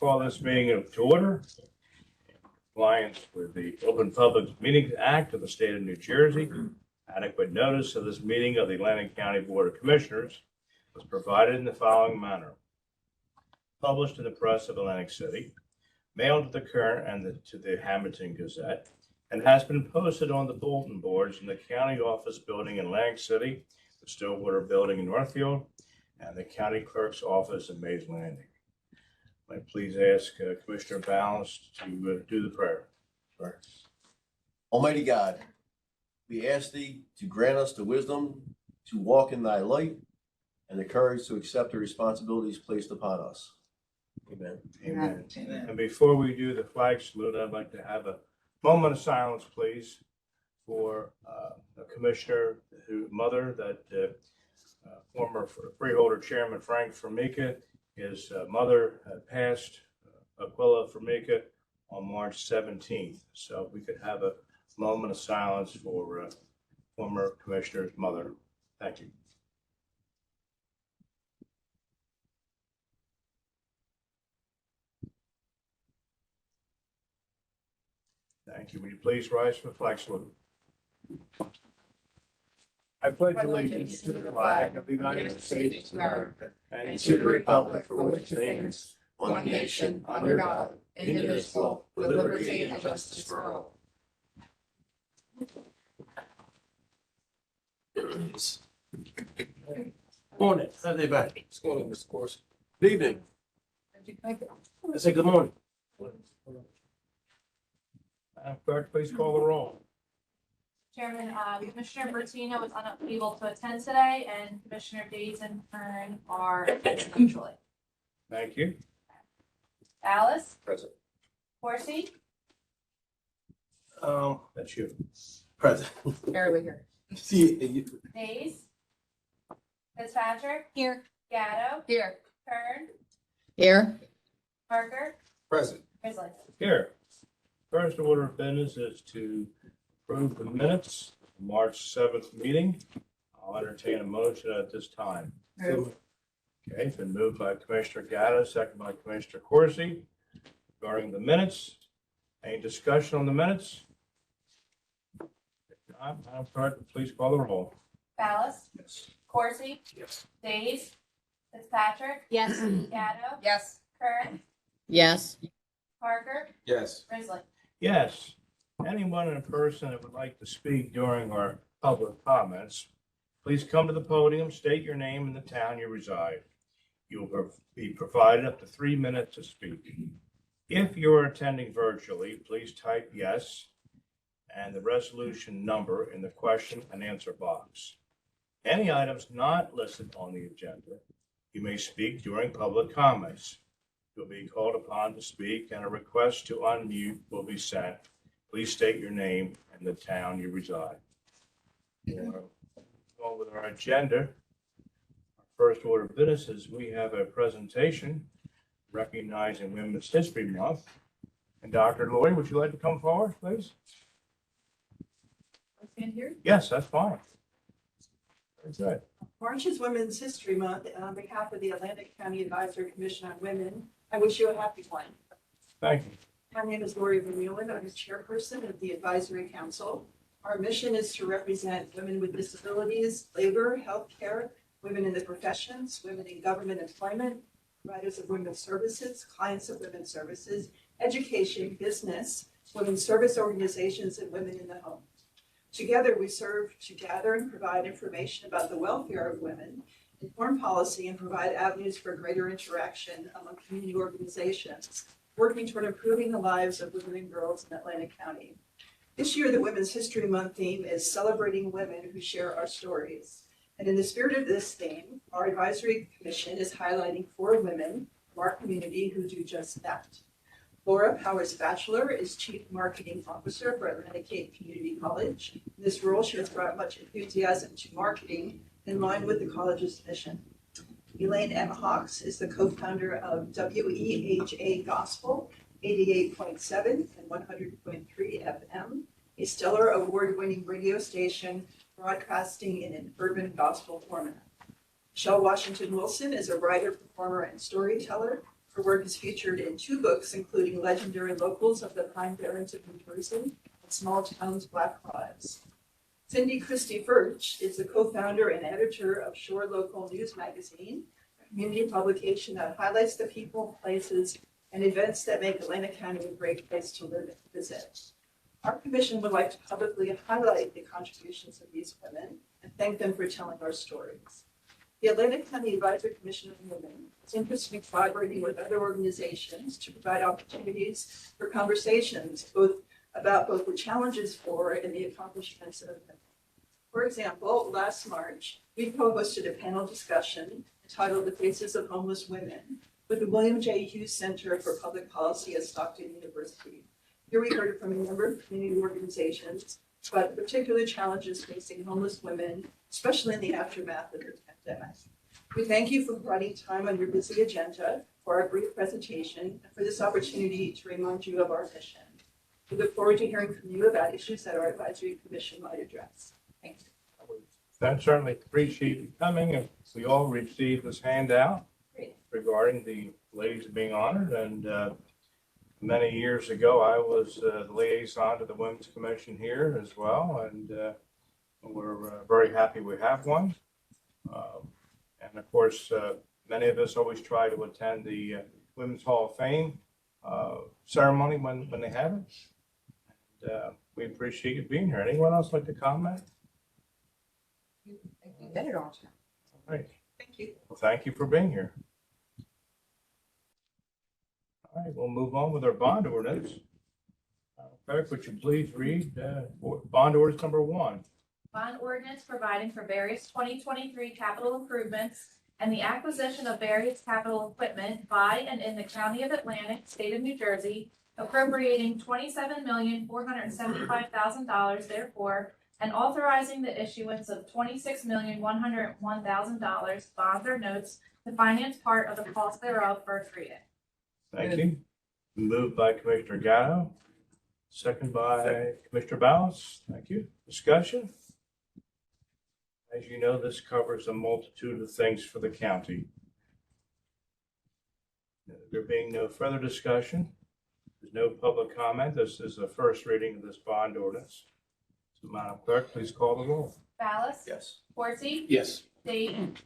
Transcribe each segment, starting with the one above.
call this meeting to order. In compliance with the Open Public Meetings Act of the state of New Jersey, adequate notice of this meeting of the Atlantic County Board of Commissioners was provided in the following manner. Published in the press of Atlantic City, mailed to the Current and to the Hamilton Gazette, and has been posted on the bulletin boards in the county office building in Atlantic City, the Stillwater building in Northfield, and the county clerk's office in Mays Landing. May I please ask Commissioner Balance to do the prayer. Sorry. Almighty God, we ask thee to grant us the wisdom to walk in thy light and the courage to accept the responsibilities placed upon us. Amen. Amen. And before we do the flag salute, I'd like to have a moment of silence, please, for a commissioner whose mother, that former freeholder chairman Frank Formica, his mother had passed, Aquila Formica, on March 17th. So if we could have a moment of silence for former commissioner's mother. Thank you. Thank you. Will you please rise for the flag salute? I pledge allegiance to the flag of the United States of America and to the republic for which it stands, one nation, under God, indivisible, with liberty and justice for all. Morning. How's everybody? What's going on, Mr. Corsi? Good evening. I say good morning. Madam Clerk, please call the roll. Chairman, Commissioner Bertino is unable to attend today, and Commissioner Days and Kern are attending virtually. Thank you. Alice? Present. Corsi? That's you. Present. Barely here. See, Days? Fitzpatrick? Here. Gatto? Here. Kern? Here. Parker? present. Grizzly? Here. First order of business is to approve the minutes, of March 7th meeting. I'll entertain a motion at this time. Move. Okay, it's been moved by Commissioner Gatto, second by Commissioner Corsi. Regarding the minutes, any discussion on the minutes? If not, Madam Clerk, please call the roll. Ballas? Yes. Corsi? Yes. Days? Fitzpatrick? Yes. Gatto? Yes. Kern? Yes. Parker? Yes. Grizzly? Yes. Anyone in person that would like to speak during our public comments, please come to the podium, state your name and the town you reside. You will be provided up to 3 minutes to speak. If you're attending virtually, please type yes and the resolution number in the question and answer box. Any items not listed on the agenda, you may speak during public comments. You'll be called upon to speak and a request to unmute will be sent. Please state your name and the town you reside. Go with our agenda. Our first order of business is we have a presentation recognizing Women's History Month. And Dr. Lloyd, would you like to come forward, please? Stand here. Yes, that's fine. Very good. March is Women's History Month, and on behalf of the Atlantic County Advisory Commission on Women, I wish you a happy one. Thank you. My name is Lori Vermeulen. I'm the chairperson of the Advisory Council. Our mission is to represent women with disabilities, labor, healthcare, women in the professions, women in government employment, providers of women's services, clients of women's services, education, business, women's service organizations, and women in the home. Together, we serve to gather and provide information about the welfare of women, inform policy, and provide avenues for greater interaction among community organizations, working toward improving the lives of women and girls in Atlantic County. This year, the Women's History Month theme is celebrating women who share our stories. And in the spirit of this theme, our advisory commission is highlighting 4 women from our community who do just that. Laura Powers Batchelor is Chief Marketing Officer for Atlantic Cape Community College. In this role, she has brought much enthusiasm to marketing in line with the college's mission. Elaine M. Hawks is the co-founder of WEHA Gospel, 88.7 and 100.3 FM, a stellar award-winning radio station broadcasting in an urban gospel format. Michelle Washington Wilson is a writer, performer, and storyteller Her work is featured in 2 books, including Legendary Locals of the Pine Barrens of New Jersey and Small Towns, Black Lives. Cindy Christie Furch is the co-founder and editor of Shore Local News Magazine, a community publication that highlights the people, places, and events that make Atlantic County a great place to live and visit. Our commission would like to publicly highlight the contributions of these women and thank them for telling our stories. The Atlantic County Advisory Commission of Women is interested in collaborating with other organizations to provide opportunities for conversations about both the challenges for and the accomplishments of women. For example, last March, we co-hosted a panel discussion entitled The Faces of Homeless Women with the William J. Hughes Center for Public Policy at Stockton University. Here we heard from a number of community organizations about the particular challenges facing homeless women, especially in the aftermath of the pandemic. We thank you for providing time on your busy agenda for our brief presentation and for this opportunity to remind you of our mission. We look forward to hearing from you about issues that our advisory commission might address. Thank you. I certainly appreciate you coming, and we all received this handout Great. regarding the ladies being honored. And many years ago, I was the liaison to the Women's Commission here as well, and we're very happy we have one. And of course, many of us always try to attend the Women's Hall of Fame ceremony when they have it. And we appreciate you being here. Anyone else like to comment? You did it all. All right. Thank you. Well, thank you for being here. All right, we'll move on with our bond ordinance. Clerk, would you please read bond ordinance number 1? Bond ordinance providing for various 2023 capital improvements and the acquisition of various capital equipment by and in the County of Atlantic, State of New Jersey, appropriating $27,475,000 therefore, and authorizing the issuance of $26,101,000 bonds or notes to finance part of the cost thereof, first reading. Thank you. Moved by Commissioner Gatto, second by Commissioner Ballas. Thank you. Discussion? As you know, this covers a multitude of things for the county. There being no further discussion, there's no public comment. This is the first reading of this bond ordinance. So, Madam Clerk, please call the roll. Ballas? Yes. Corsi? Yes. Dayton?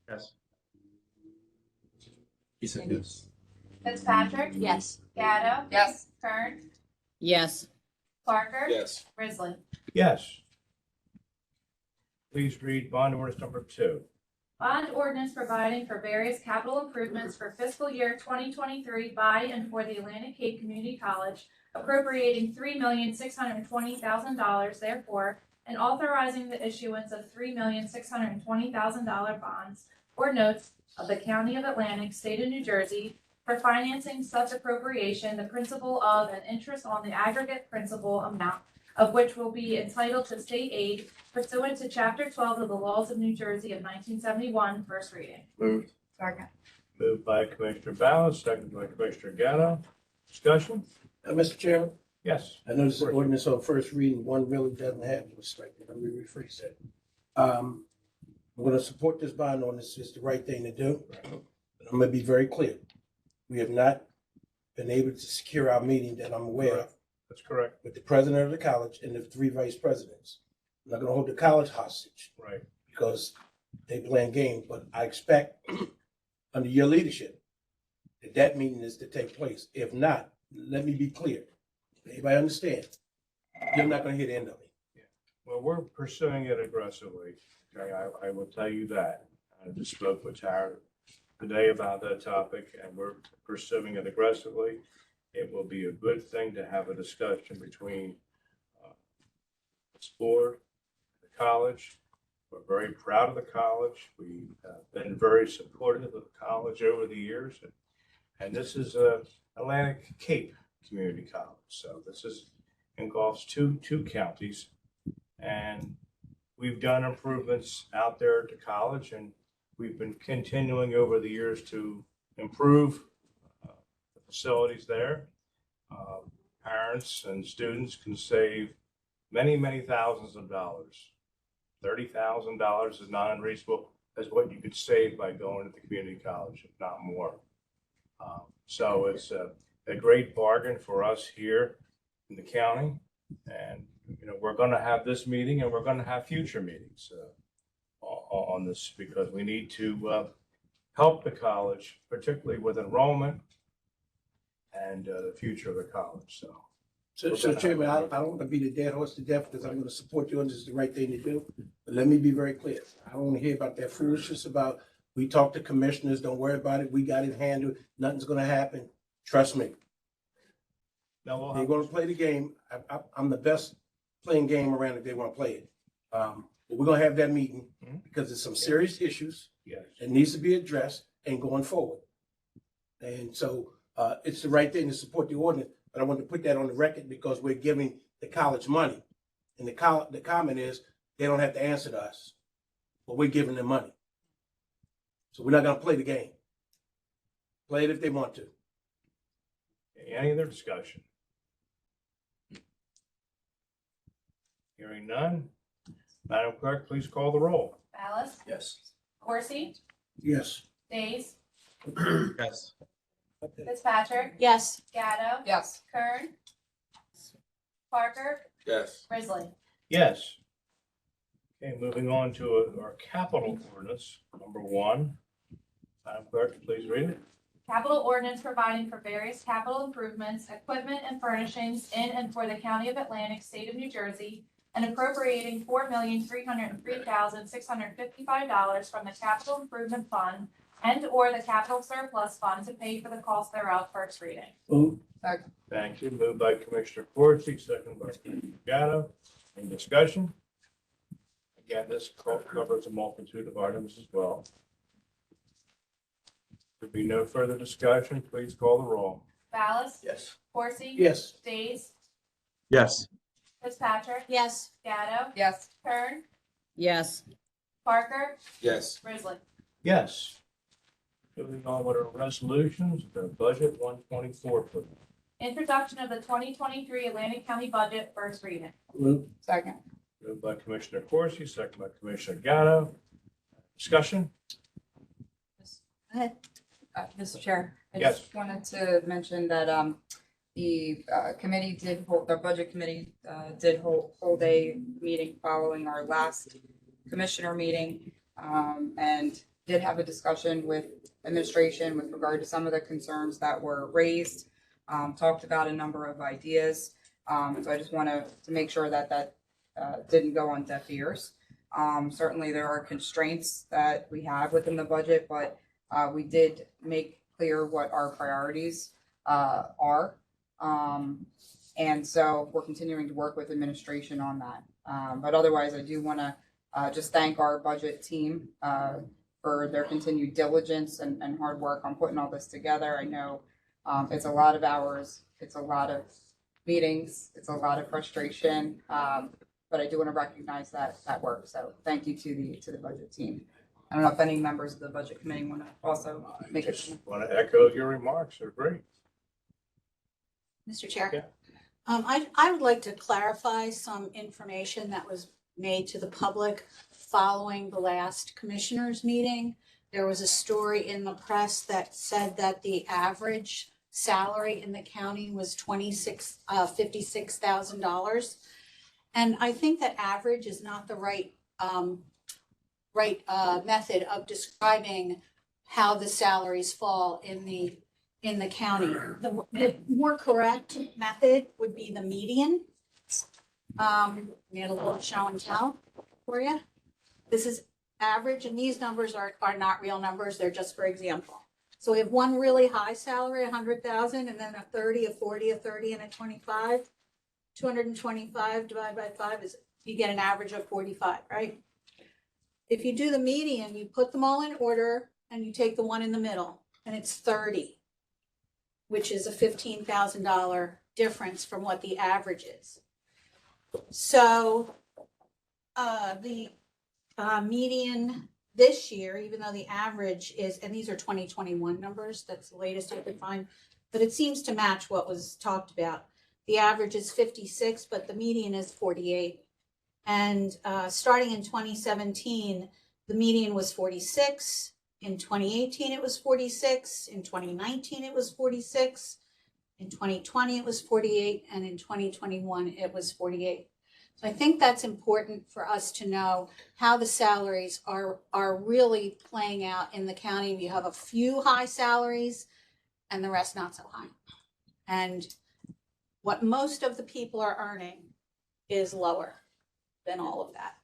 Yes. He said yes. Fitzpatrick? Yes. Gatto? Yes. Kern? yes, Parker? Yes. Risley? Yes. Please read bond ordinance number 2. Bond ordinance providing for various capital improvements for fiscal year 2023 by and for the Atlantic Cape Community College, appropriating $3,620,000 therefore, and authorizing the issuance of $3,620,000 bonds or notes of the County of Atlantic, State of New Jersey, for financing such appropriation, the principal of and interest on the aggregate principal amount of which will be entitled to state aid pursuant to Chapter 12 of the Laws of New Jersey of 1971, first reading. Moved. Second. Moved by Commissioner Ballas, second by Commissioner Gatto. Discussion? Mr. Chairman, Yes. I know this is ordinance on first reading. One really doesn't have to restrict it. Let me rephrase that. I'm going to support this bond ordinance. It's the right thing to do. But I'm going to be very clear. We have not been able to secure our meeting that I'm aware of That's correct. with the president of the college and the 3 vice presidents. I'm not going to hold the college hostage Right. because they playing games, but I expect under your leadership that meeting is to take place. If not, let me be clear. Everybody understand? You're not going to hear the end of it. Well, we're pursuing it aggressively. Okay, I will tell you that. I just spoke with Tara today about that topic, and we're pursuing it aggressively. It will be a good thing to have a discussion between this board, the college. We're very proud of the college. We've been very supportive of the college over the years. And this is Atlantic Cape Community College. So this engulfs two counties. And we've done improvements out there at the college, and we've been continuing over the years to improve the facilities there. Parents and students can save many, many thousands of dollars. $30,000 is not unreasonable as what you could save by going to the community college, if not more. So it's a great bargain for us here in the county. And, you know, we're going to have this meeting and we're going to have future meetings on this because we need to help the college, particularly with enrollment and the future of the college. So Chairman, I don't want to beat a dead horse to death because I'm going to support you and this is the right thing to do. But let me be very clear. I don't want to hear about that foolishness about we talked to commissioners, don't worry about it. We got it handled. Nothing's going to happen. Trust me. Now They're going to play the game. I'm the best playing game around if they want to play it. But we're going to have that meeting because there's some serious issues yes. that needs to be addressed and going forward. And so it's the right thing to support the ordinance. But I want to put that on the record because we're giving the college money. And the comment is they don't have to answer to us, but we're giving them money. So we're not going to play the game. Play it if they want to. Any other discussion? Hearing none. Madam Clerk, please call the roll. Ballas, Yes. Corsi, Yes. Days, Yes. Fitzpatrick, Yes. Gatto, Yes. Kern, Parker, Yes. Grizzly. Yes. Okay, moving on to our capital ordinance, number 1. Madam Clerk, please read it. Capital ordinance providing for various capital improvements, equipment and furnishings in and for the County of Atlantic, State of New Jersey, and appropriating $4,303,655 from the Capital Improvement Fund and/or the Capital Surplus Fund to pay for the cost thereof. First reading. Move. Thank you. Moved by Commissioner Corsi, second by Commissioner Gatto. Any discussion? Again, this covers a multitude of items as well. There be no further discussion. Please call the roll. Ballas, Yes. Corsi, Yes. Days, Yes. Fitzpatrick, Yes. Gatto, Yes. Kern, Yes. Parker, Yes. Grizzly. Yes. Moving on with our resolutions, the budget 124, please. Introduction of the 2023 Atlantic County budget. First reading. Move. Second. Moved by Commissioner Corsi, second by Commissioner Gatto. Discussion? Mr. Chair, I Yes. just wanted to mention that the committee did hold, the budget committee did hold a meeting following our last commissioner meeting, and did have a discussion with administration with regard to some of the concerns that were raised, talked about a number of ideas. So I just wanted to make sure that didn't go on deaf ears. Certainly there are constraints that we have within the budget, but we did make clear what our priorities are. And so we're continuing to work with administration on that. But otherwise, I do want to just thank our budget team for their continued diligence and hard work on putting all this together. I know it's a lot of hours, it's a lot of meetings, it's a lot of frustration, but I do want to recognize that work. So thank you to the budget team. I don't know if any members of the budget committee want to also make a. Just want to echo your remarks. They're great. Mr. Chair. Yeah. I would like to clarify some information that was made to the public following the last commissioners meeting. There was a story in the press that said that the average salary in the county was $56,000. And I think that average is not the right method of describing how the salaries fall in the county. The more correct method would be the median. We had a little show and tell for you. This is average, and these numbers are not real numbers, they're just for example. So we have one really high salary, 100,000, and then a 30, a 40, a 30, and a 25. 225 divided by 5 is, you get an average of 45, right? If you do the median, you put them all in order and you take the one in the middle, and it's 30, which is a $15,000 difference from what the average is. So the median this year, even though the average is, and these are 2021 numbers, that's the latest I could find, but it seems to match what was talked about. The average is 56, but the median is 48. And starting in 2017, the median was 46, In 2018, it was 46. In 2019, it was 46. In 2020, it was 48. And in 2021, it was 48. So I think that's important for us to know how the salaries are really playing out in the county. You have a few high salaries and the rest not so high. And what most of the people are earning is lower than all of that.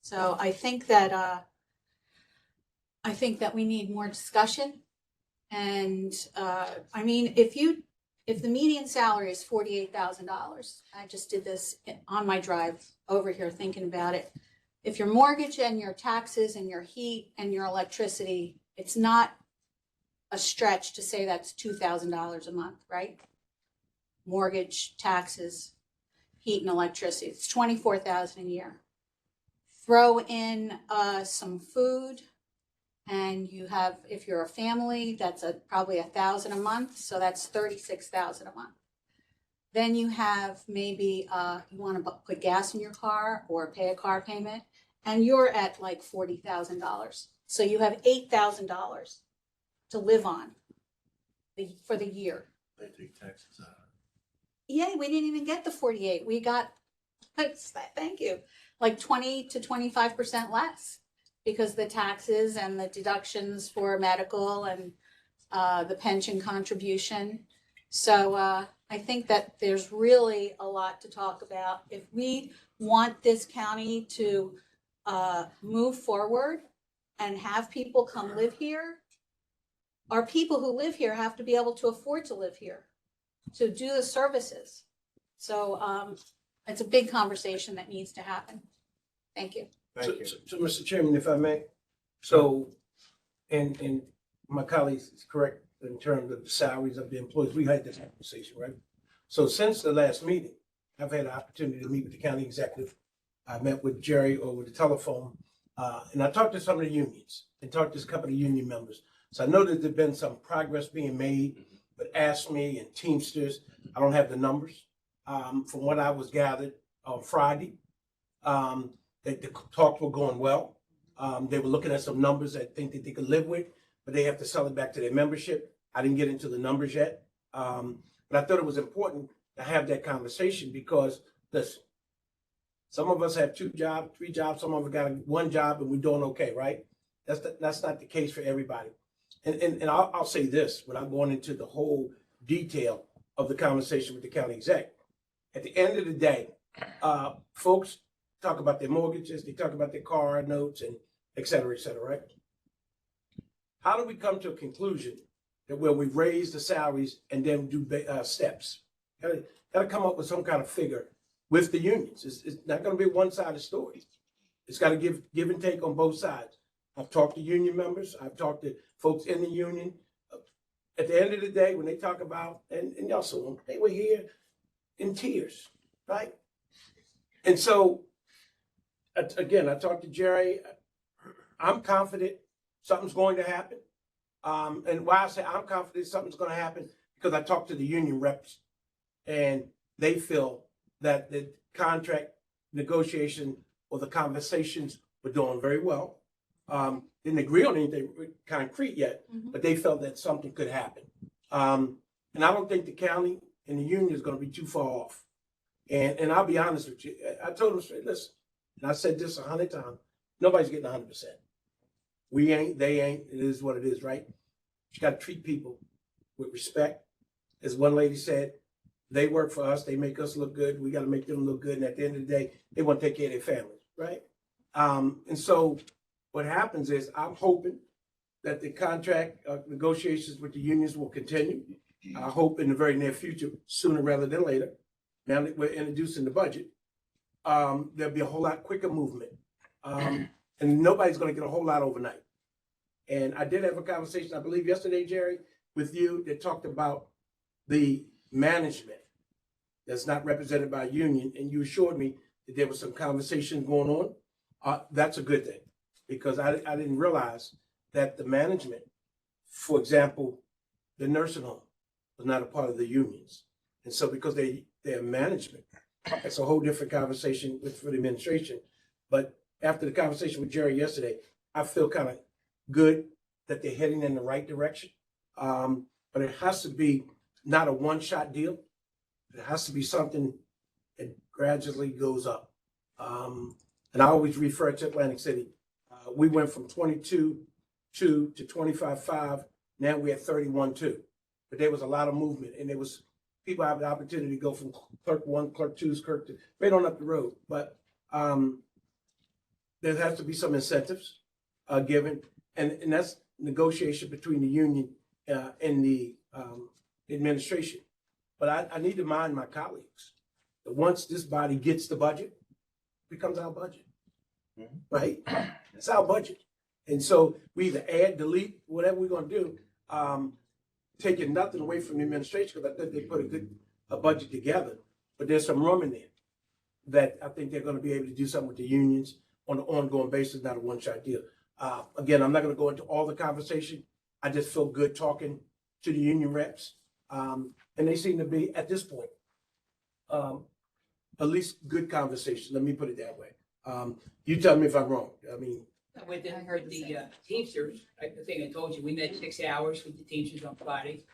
So I think that we need more discussion. And I mean, if the median salary is $48,000, I just did this on my drive over here thinking about it. If your mortgage and your taxes and your heat and your electricity, it's not a stretch to say that's $2,000 a month, right? Mortgage, taxes, heat and electricity, it's $24,000 a year. Throw in some food, and you have, if you're a family, that's probably $1,000 a month, so that's $36,000 a month. Then you have maybe you want to put gas in your car or pay a car payment, and you're at like $40,000. So you have $8,000 to live on for the year. They take taxes out. Yeah, we didn't even get the 48. We got, thank you, like 20 to 25% less because the taxes and the deductions for medical and the pension contribution. So I think that there's really a lot to talk about. If we want this county to move forward and have people come live here, our people who live here have to be able to afford to live here, to do the services. So it's a big conversation that needs to happen. Thank you. Thank you. So, Mr. Chairman, if I may, so, and my colleagues is correct in terms of the salaries of the employees, we had this conversation, right? So since the last meeting, I've had an opportunity to meet with the county executive. I met with Jerry over the telephone, and I talked to some of the unions and talked to a couple of union members. So I know that there's been some progress being made, but AFSCME and Teamsters, I don't have the numbers. From what I was gathered on Friday, the talks were going well. They were looking at some numbers that I think that they could live with, but they have to sell it back to their membership. I didn't get into the numbers yet. But I thought it was important to have that conversation because listen, some of us have 2 jobs, 3 jobs, some of us got 1 job and we're doing okay, right? That's not the case for everybody. And I'll say this without going into the whole detail of the conversation with the county exec. At the end of the day, folks talk about their mortgages, they talk about their car notes and et cetera, right? How do we come to a conclusion that where we raise the salaries and then do steps? Gotta come up with some kind of figure with the unions. It's not gonna be a one-sided story. It's gotta give and take on both sides. I've talked to union members. I've talked to folks in the union. At the end of the day, when they talk about, and y'all saw them, they were here in tears, right? And so, again, I talked to Jerry. I'm confident something's going to happen. And why I say I'm confident something's going to happen, because I talked to the union reps, and they feel that the contract negotiation or the conversations were doing very well. Didn't agree on anything concrete yet, but they felt that something could happen. And I don't think the county and the union is going to be too far off. And I'll be honest with you. I told them straight, listen, and I said this 100 times, nobody's getting 100%. We ain't, they ain't, it is what it is, right? You got to treat people with respect. As one lady said, they work for us, they make us look good, we got to make them look good, and at the end of the day, they want to take care of their families, right? And so what happens is I'm hoping that the contract negotiations with the unions will continue. I hope in the very near future, sooner rather than later, now that we're introducing the budget, there'll be a whole lot quicker movement. And nobody's going to get a whole lot overnight. And I did have a conversation, I believe yesterday, Jerry, with you that talked about the management that's not represented by a union. And you assured me that there was some conversation going on. That's a good thing, because I didn't realize that the management, for example, the nursing home was not a part of the unions. And so because they're management, that's a whole different conversation for the administration. But after the conversation with Jerry yesterday, I feel kind of good that they're heading in the right direction. But it has to be not a one-shot deal. It has to be something that gradually goes up. And I always refer to Atlantic City. We went from 22.2 to 25.5. Now we're at 31.2. But there was a lot of movement, and there was people have the opportunity to go from clerk 1, clerk 2, clerk 2, right on up the road. But there has to be some incentives given, and that's negotiation between the union and the administration. But I need to mind my colleagues that once this body gets the budget, it becomes our budget, right? It's our budget. And so we either add, delete, whatever we're gonna do, taking nothing away from the administration, because I think they put a budget together, but there's some room in there that I think they're gonna be able to do something with the unions on an ongoing basis, not a one-shot deal. Again, I'm not gonna go into all the conversation. I just feel good talking to the union reps. And they seem to be, at this point, at least good conversation. Let me put it that way. You tell me if I'm wrong. I mean, With the Teamsters, like the thing I told you, we met 6 hours with the Teamsters on Friday.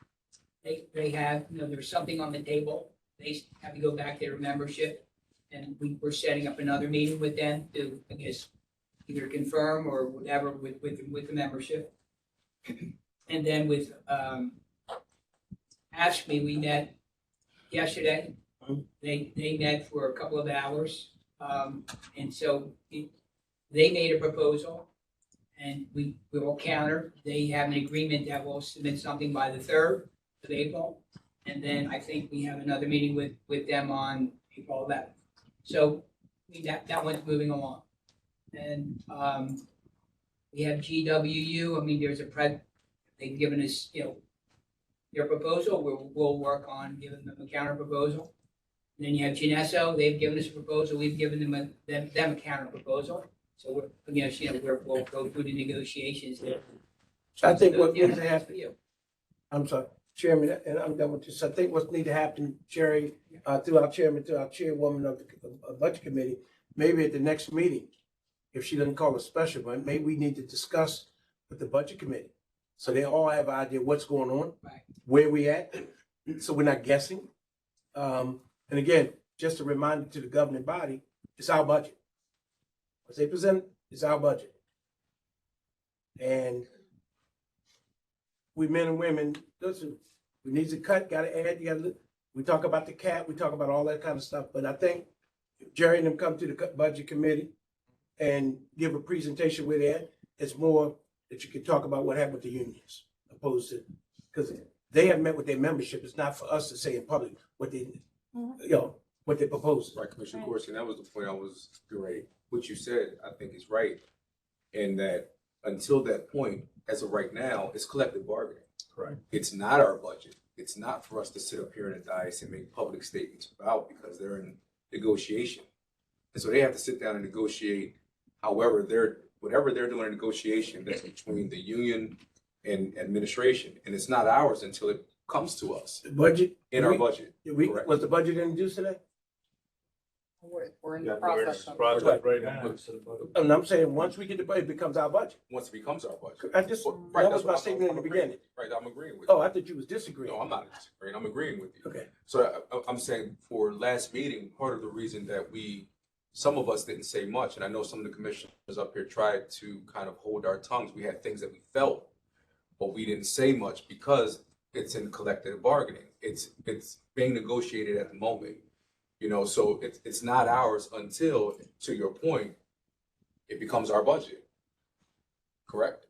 They have, there's something on the table. They have to go back to their membership. And we're setting up another meeting with them to, I guess, either confirm or whatever with the membership. And then with ASHME, we met yesterday. They met for a couple of hours. And so they made a proposal and we will counter. They have an agreement that we'll submit something by the 3rd of April. And then I think we have another meeting with them on April 11th. So that one's moving along. And we have GWU. I mean, there's they've given us, their proposal. We'll work on giving them a counter proposal. And then you have Genesso. They've given us a proposal. We've given them a counter proposal. So we'll go through the negotiations there. I think what needs to happen, I'm sorry, Chairman, and I'm done with this. I think what needs to happen, Jerry, through our chairman, to our chairwoman of the budget committee, maybe at the next meeting, if she doesn't call a special one, maybe we need to discuss with the budget committee. So they all have an idea what's going on, Right. where we at, so we're not guessing. And again, just a reminder to the governing body, it's our budget. What they present, it's our budget. And we men and women, listen, we need to cut, gotta add, we talk about the cap, we talk about all that kind of stuff, but I think if Jerry and them come to the budget committee and give a presentation with that, it's more that you can talk about what happened with the unions, opposed to, because they have met with their membership. It's not for us to say in public what they, what they propose. Right, Commissioner Corsi, that was the point I was great. What you said, I think is right. And that until that point, as of right now, it's collective bargaining. Correct. It's not our budget. It's not for us to sit up here in the dais and make public statements about, because they're in negotiation. And so they have to sit down and negotiate whatever they're doing in negotiation, that's between the union and administration. And it's not ours until it comes to us The budget. in our budget. Correct. Was the budget introduced today? We're in Yeah, the we're in process this of. process right now. And I'm saying, once we get the budget, it becomes our budget. Once it becomes our budget. I just, Right, that that's was my what statement in the I'm beginning. Right, I'm agreeing with you. Oh, I thought you was disagreeing. No, I'm not disagreeing. I'm agreeing with you. Okay. So I'm saying for last meeting, part of the reason that some of us didn't say much, and I know some of the commissioners up here tried to kind of hold our tongues. We had things that we felt, but we didn't say much because it's in collective bargaining. It's being negotiated at the moment, so it's not ours until, to your point, it becomes our budget. Correct?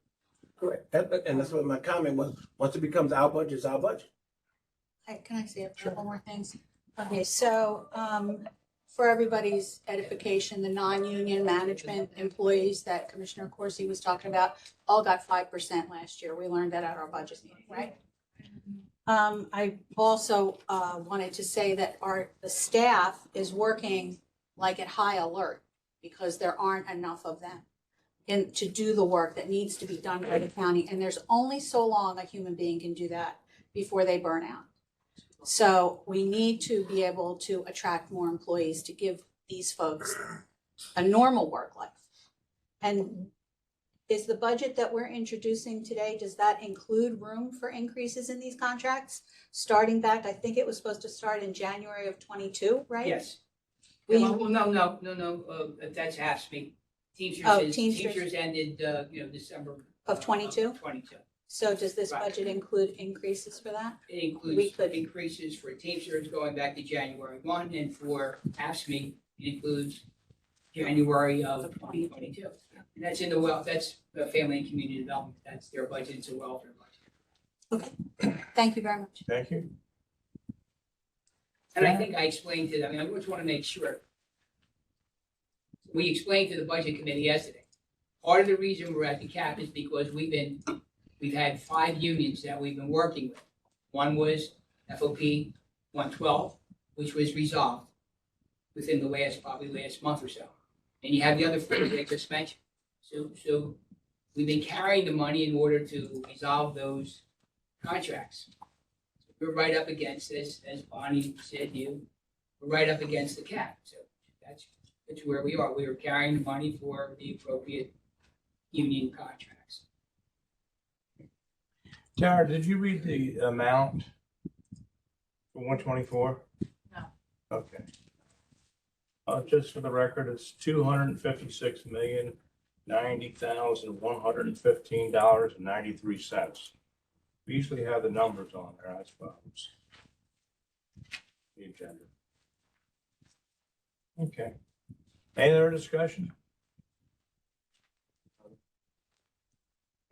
Correct. And that's what my comment was. Once it becomes our budget, it's our budget. Hey, can I say a couple more things? Okay, so, for everybody's edification, the non-union management employees that Commissioner Corsi was talking about all got 5% last year. We learned that at our budget meeting, right? I also wanted to say that the staff is working like at high alert because there aren't enough of them to do the work that needs to be done by the county. And there's only so long a human being can do that before they burn out. So we need to be able to attract more employees to give these folks a normal work life. And is the budget that we're introducing today, does that include room for increases in these contracts? Starting back, I think it was supposed to start in January of 22, right? Yes. We- Well, no, that's AFSCME. Oh, Teamsters Teamsters. ended, December. Of 22? 22. So does this Right. budget include increases for that? It We includes could- increases for Teamsters going back to January 1, and for AFSCME, it includes January of 2022. And that's in that's the Family and Community Development, that's their budget, it's a welfare budget. Thank you very much. Thank you. And I think I explained to them, I just want to make sure. We explained to the Budget Committee yesterday. Part of the reason we're at the cap is because we've had 5 unions that we've been working with. One was FOP 112, which was resolved within the probably last month or so. And you have the other 4 that I just mentioned. So we've been carrying the money in order to resolve those contracts. We're right up against this, as Bonnie said, we're right up against the cap. So that's where we are. We are carrying the money for the appropriate union contracts. Tara, did you read the amount for 124? No. Okay. Just for the record, it's $250,090,115.93. We usually have the numbers on there, I suppose. The agenda. Okay. Any other discussion?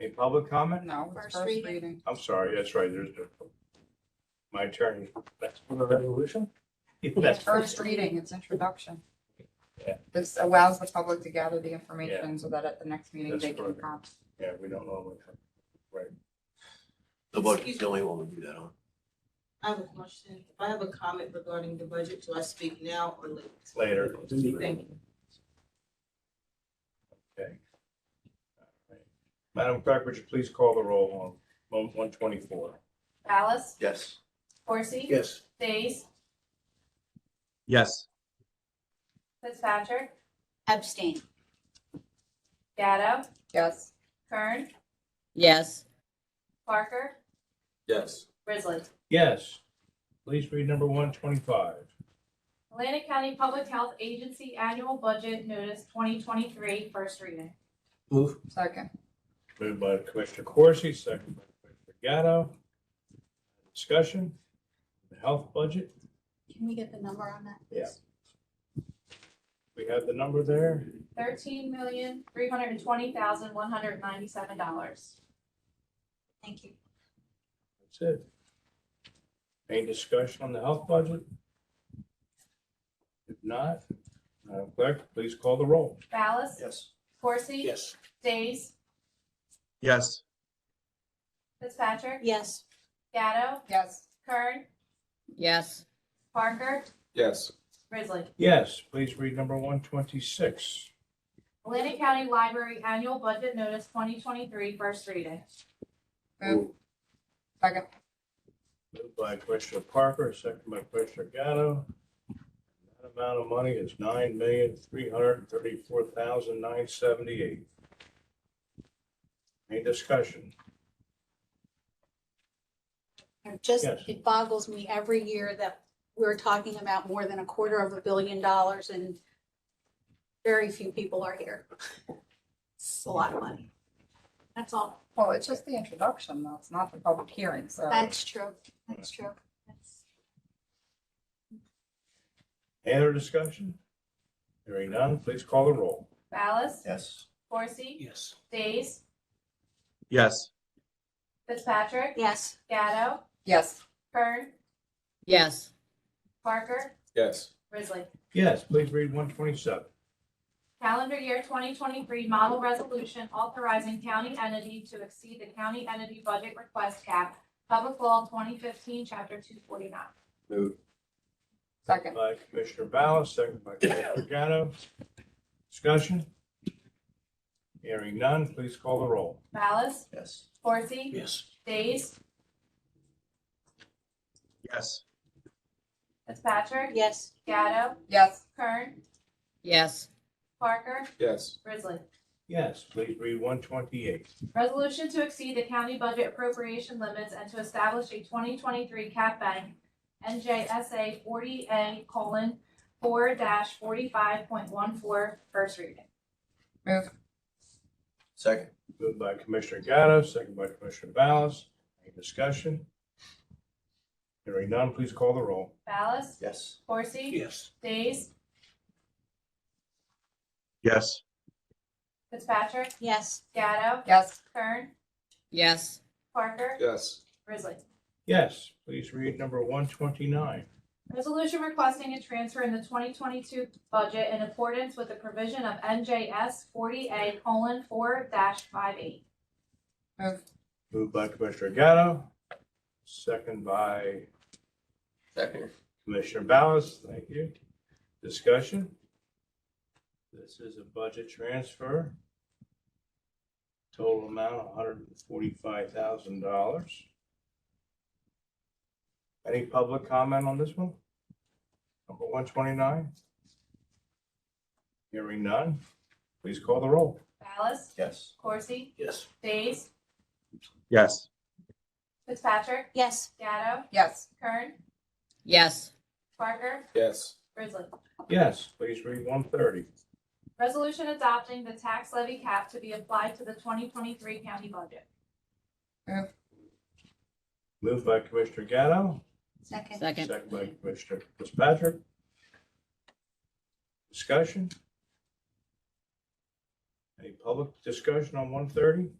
Any public comment? No, it's First first reading. reading. I'm sorry, that's right, my attorney. That's for the resolution? That's First reading, it's introduction. Yeah. This allows the public to gather the information so that at the next meeting That's they can correct. comment. Yeah, we don't normally have, right. The budget's the only one we do that on. I have a question. If I have a comment regarding the budget, do I speak now or later? Later. Thank you. Okay. Madam Clerk, would you please call the roll on 124? Ballas, Yes. Corsi. Yes. Days, Yes. Fitzpatrick, Abstain. Gatto, Yes. Kern, Yes. Parker, Yes. Grizzly. Yes. Please read number 125. Atlantic County Public Health Agency Annual Budget Notice 2023, first reading. Move. Second. Moved by Commissioner Corsi, second by Commissioner Gatto. Discussion, the health budget. Can we get the number on that? Yeah. We have the number there. $13,320,197. Thank you. That's it. Any discussion on the health budget? If not, Madam Clerk, please call the roll. Ballas, Yes. Corsi. Yes. Days, Yes. Fitzpatrick, Yes. Gatto, Yes. Kern, Yes. Parker, Yes. Grizzly. Yes, please read number 126. Atlantic County Library Annual Budget Notice 2023, first reading. Move. Second. Moved by Commissioner Parker, second by Commissioner Gatto. That amount of money is $9,334,978. Any discussion? Yes. It boggles me every year that we're talking about more than $250 million and very few people are here. It's a lot of money. That's all. Well, it's just the introduction, though. It's not the public hearing, so. That's true. That's true. That's- Any other discussion? Hearing none, please call the roll. Ballas, Yes. Corsi, Yes. Days, Yes. Fitzpatrick, Yes. Gatto, Yes. Kern, Yes. Parker, Yes. Grizzly. Yes, please read 127. Calendar year 2023 model resolution authorizing county entity to exceed the county entity budget request cap, Public Law 2015, Chapter 249. Move. Second. By Commissioner Ballas, second by Commissioner Gatto. Discussion? Hearing none, please call the roll. Ballas, Yes. Corsi, Yes. Days, Yes. Fitzpatrick, Yes. Gatto, Yes. Kern, Yes. Parker, Yes. Grizzly. Yes, please read 128. Resolution to exceed the county budget appropriation limits and to establish a 2023 cap bank, NJSA 40A:4-45.14, first reading. Move. Second. Moved by Commissioner Gatto, second by Commissioner Ballas. Any discussion? Hearing none, please call the roll. Ballas? Yes. Corsi? Yes. Days? Yes. Fitzpatrick? Yes. Gatto? Yes. Kern? Yes. Parker? Yes. Grizzly. Yes, please read number 129. Resolution requesting a transfer in the 2022 budget in accordance with the provision of NJS 40A:4-58. Move. Moved by Commissioner Gatto, second by Second. Commissioner Ballas. Thank you. Discussion? This is a budget transfer. Total amount $145,000. Any public comment on this one? Number 129? Hearing none, please call the roll. Ballas? Yes. Corsi? Yes. Days? Yes. Fitzpatrick? Yes. Gatto? Yes. Kern? Yes. Parker? Yes. Grizzly. Yes, please read 130. Resolution adopting the tax levy cap to be applied to the 2023 county budget. Move. Moved by Commissioner Gatto, Second. second by Commissioner Fitzpatrick. Discussion? Any public discussion on 130?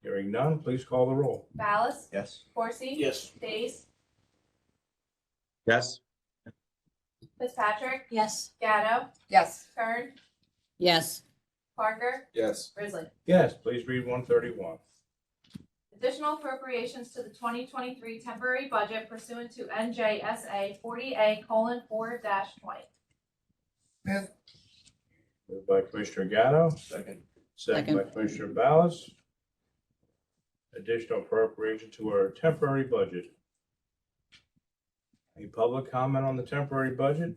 Hearing none, please call the roll. Ballas? Yes. Corsi? Yes. Days? Yes. Fitzpatrick? Yes. Gatto? Yes. Kern? Yes. Parker? Yes. Grizzly. Yes, please read 131. Additional appropriations to the 2023 temporary budget pursuant to NJSA 40A:4-20. Move. Moved by Commissioner Gatto, Second. second by Commissioner Ballas. Additional appropriation to our temporary budget. Any public comment on the temporary budget?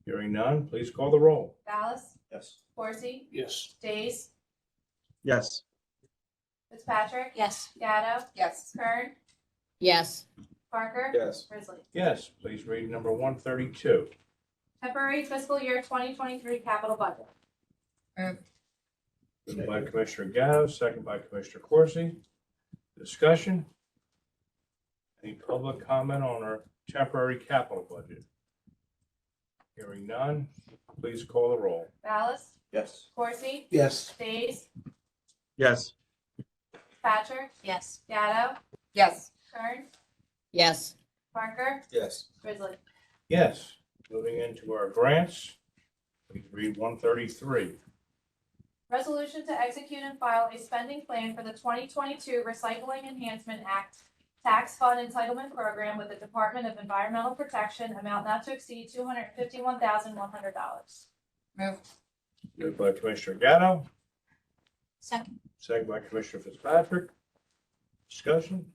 Hearing none, please call the roll. Ballas? Yes. Corsi? Yes. Days? Yes. Fitzpatrick? Yes. Gatto? Yes. Kern? Yes. Parker? Yes. Grizzly. Yes, please read number 132. Temporary fiscal year 2023 capital budget. Move. Moved by Commissioner Gatto, second by Commissioner Corsi. Discussion? Any public comment on our temporary capital budget? Hearing none, please call the roll. Ballas? Yes. Corsi? Yes. Days? Yes. Fitzpatrick? Yes. Gatto? Yes. Kern? Yes. Parker? Yes. Grizzly. Yes, moving into our grants, please read 133. Resolution to execute and file a spending plan for the 2022 Recycling Enhancement Act Tax Fund Entitlement Program with the Department of Environmental Protection, amount not to exceed $251,100. Move. Moved by Commissioner Gatto, Second. second by Commissioner Fitzpatrick. Discussion?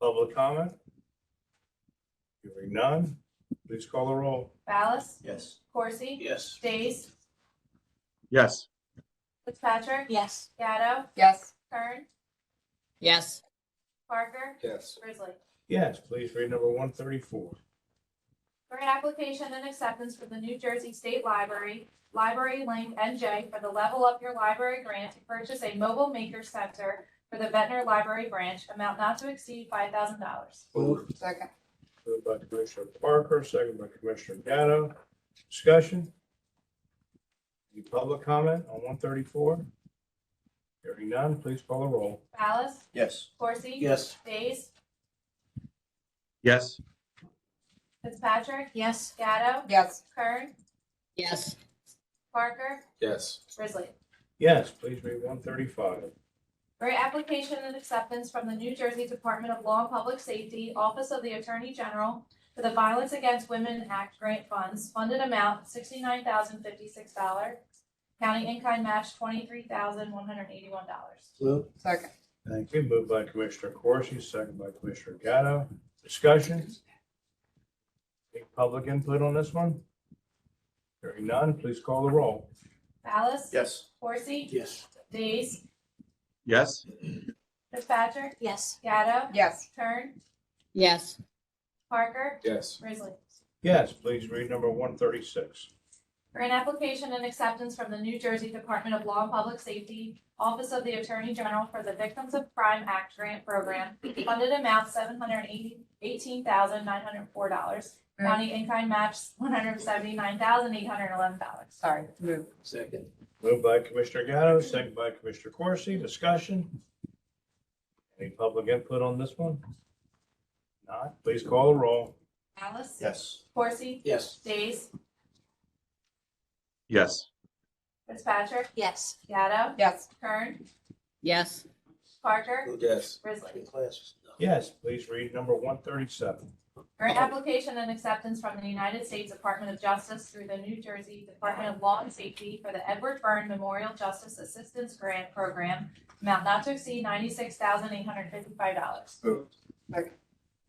Public comment? Hearing none, please call the roll. Ballas? Yes. Corsi? Yes. Days? Yes. Fitzpatrick? Yes. Gatto? Yes. Kern? Yes. Parker? Yes. Grizzly. Yes, please read number 134. Grant application and acceptance for the New Jersey State Library, Library Link NJ for the Level Up Your Library grant to purchase a mobile maker center for the Ventnor Library branch, amount not to exceed $5,000. Move. Second. Moved by Commissioner Parker, second by Commissioner Gatto. Discussion? Any public comment on 134? Hearing none, please call the roll. Ballas? Yes. Corsi? Yes. Days? Yes. Fitzpatrick? Yes. Gatto? Yes. Kern? Yes. Parker? Yes. Grizzly. Yes, please read 135. Grant application and acceptance from the New Jersey Department of Law and Public Safety, Office of the Attorney General for the Violence Against Women Act grant funds, funded amount $69,056. County in-kind match $23,181. Move. Second. Thank you. Moved by Commissioner Corsi, second by Commissioner Gatto. Discussion? Any public input on this one? Hearing none, please call the roll. Ballas? Yes. Horsey? Yes. Days? Yes. Fitzpatrick? Yes. Gatto? Yes. Kern? Yes. Parker? Yes. Grizzly? Yes, please read number 136. Grant application and acceptance from the New Jersey Department of Law and Public Safety, Office of the Attorney General for the Victims of Crime Act Grant Program, funded amount $718,904. County in-kind match $179,811. Sorry, move. Second. Moved by Commissioner Gatto, second by Commissioner Corsi. Discussion? Any public input on this one? Not, please call the roll. Alice? Yes. Corsi? Yes. Days? Yes. Fitzpatrick? Yes. Gatto? Yes. Kern? Yes. Parker? Yes. Grizzly? Classes. Yes, please read number 137. Grant application and acceptance from the United States Department of Justice through the New Jersey Department of Law and Safety for the Edward Byrne Memorial Justice Assistance Grant Program, amount not to exceed $96,855.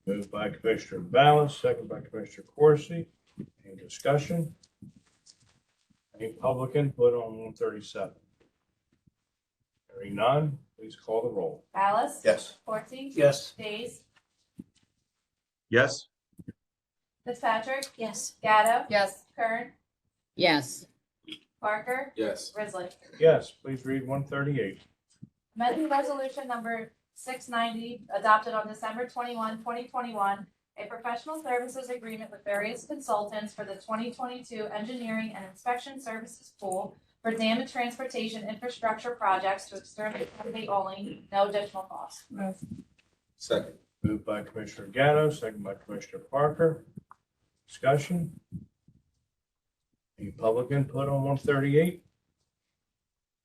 Moved by Commissioner Ballas, second by Commissioner Corsi. Any discussion? Any public input on 137? Hearing none, please call the roll. Ballas? Yes. Corsi? Yes. Days? Yes. Fitzpatrick? Yes. Gatto? Yes. Kern? Yes. Parker? Yes. Grizzly? Yes, please read 138. Amending resolution number 690 adopted on December 21, 2021, a professional services agreement with various consultants for the 2022 engineering and inspection services pool for dam and transportation infrastructure projects to external company only, no additional cost. Move. Second. Moved by Commissioner Gatto, second by Commissioner Parker. Discussion? Any public input on 138?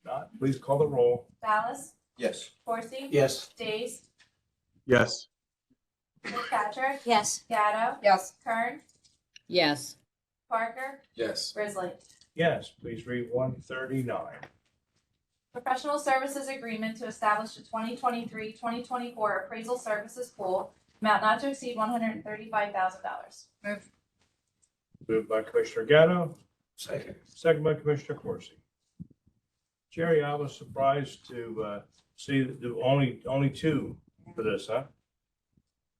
Not, please call the roll. Ballas? Yes. Corsi? Yes. Days? Yes. Fitzpatrick? Yes. Gatto? Yes. Kern? Yes. Parker? Yes. Grizzly? Yes, please read 139. Professional services agreement to establish a 2023-2024 appraisal services pool, amount not to exceed $135,000. Move. Moved by Commissioner Gatto, Second. second by Commissioner Corsi. Jerry, I was surprised to see that there were only two for this, huh?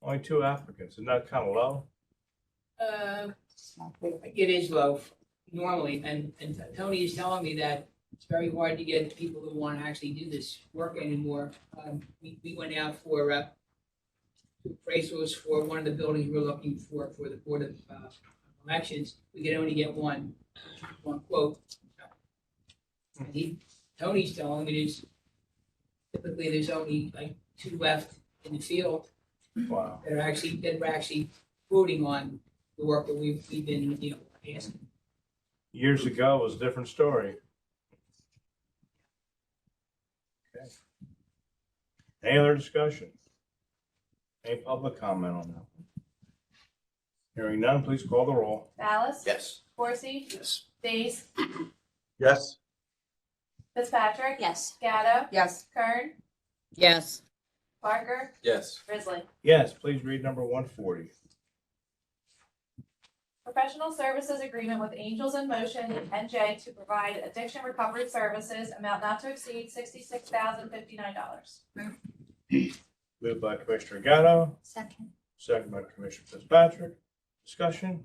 Only two applicants. Isn't that kind of low? It is low normally, and Tony is telling me that it's very hard to get people who want to actually do this work anymore. We went out for appraisals for one of the buildings we're looking for the Board of Elections. We could only get one quote. And Tony's telling me typically there's only like two left in the field Wow. that are actually quoting on the work that we've been, asking. Years ago was a different story. Okay. Any other discussion? Any public comment on that? Hearing none, please call the roll. Ballas? Yes. Corsi? Yes. Days? Yes. Fitzpatrick? Yes. Gatto? Yes. Kern? Yes. Parker? Yes. Grizzly? Yes, please read number 140. Professional services agreement with Angels in Motion NJ to provide addiction recovery services, amount not to exceed $66,059. Moved by Commissioner Gatto, Second. second by Commissioner Fitzpatrick. Discussion?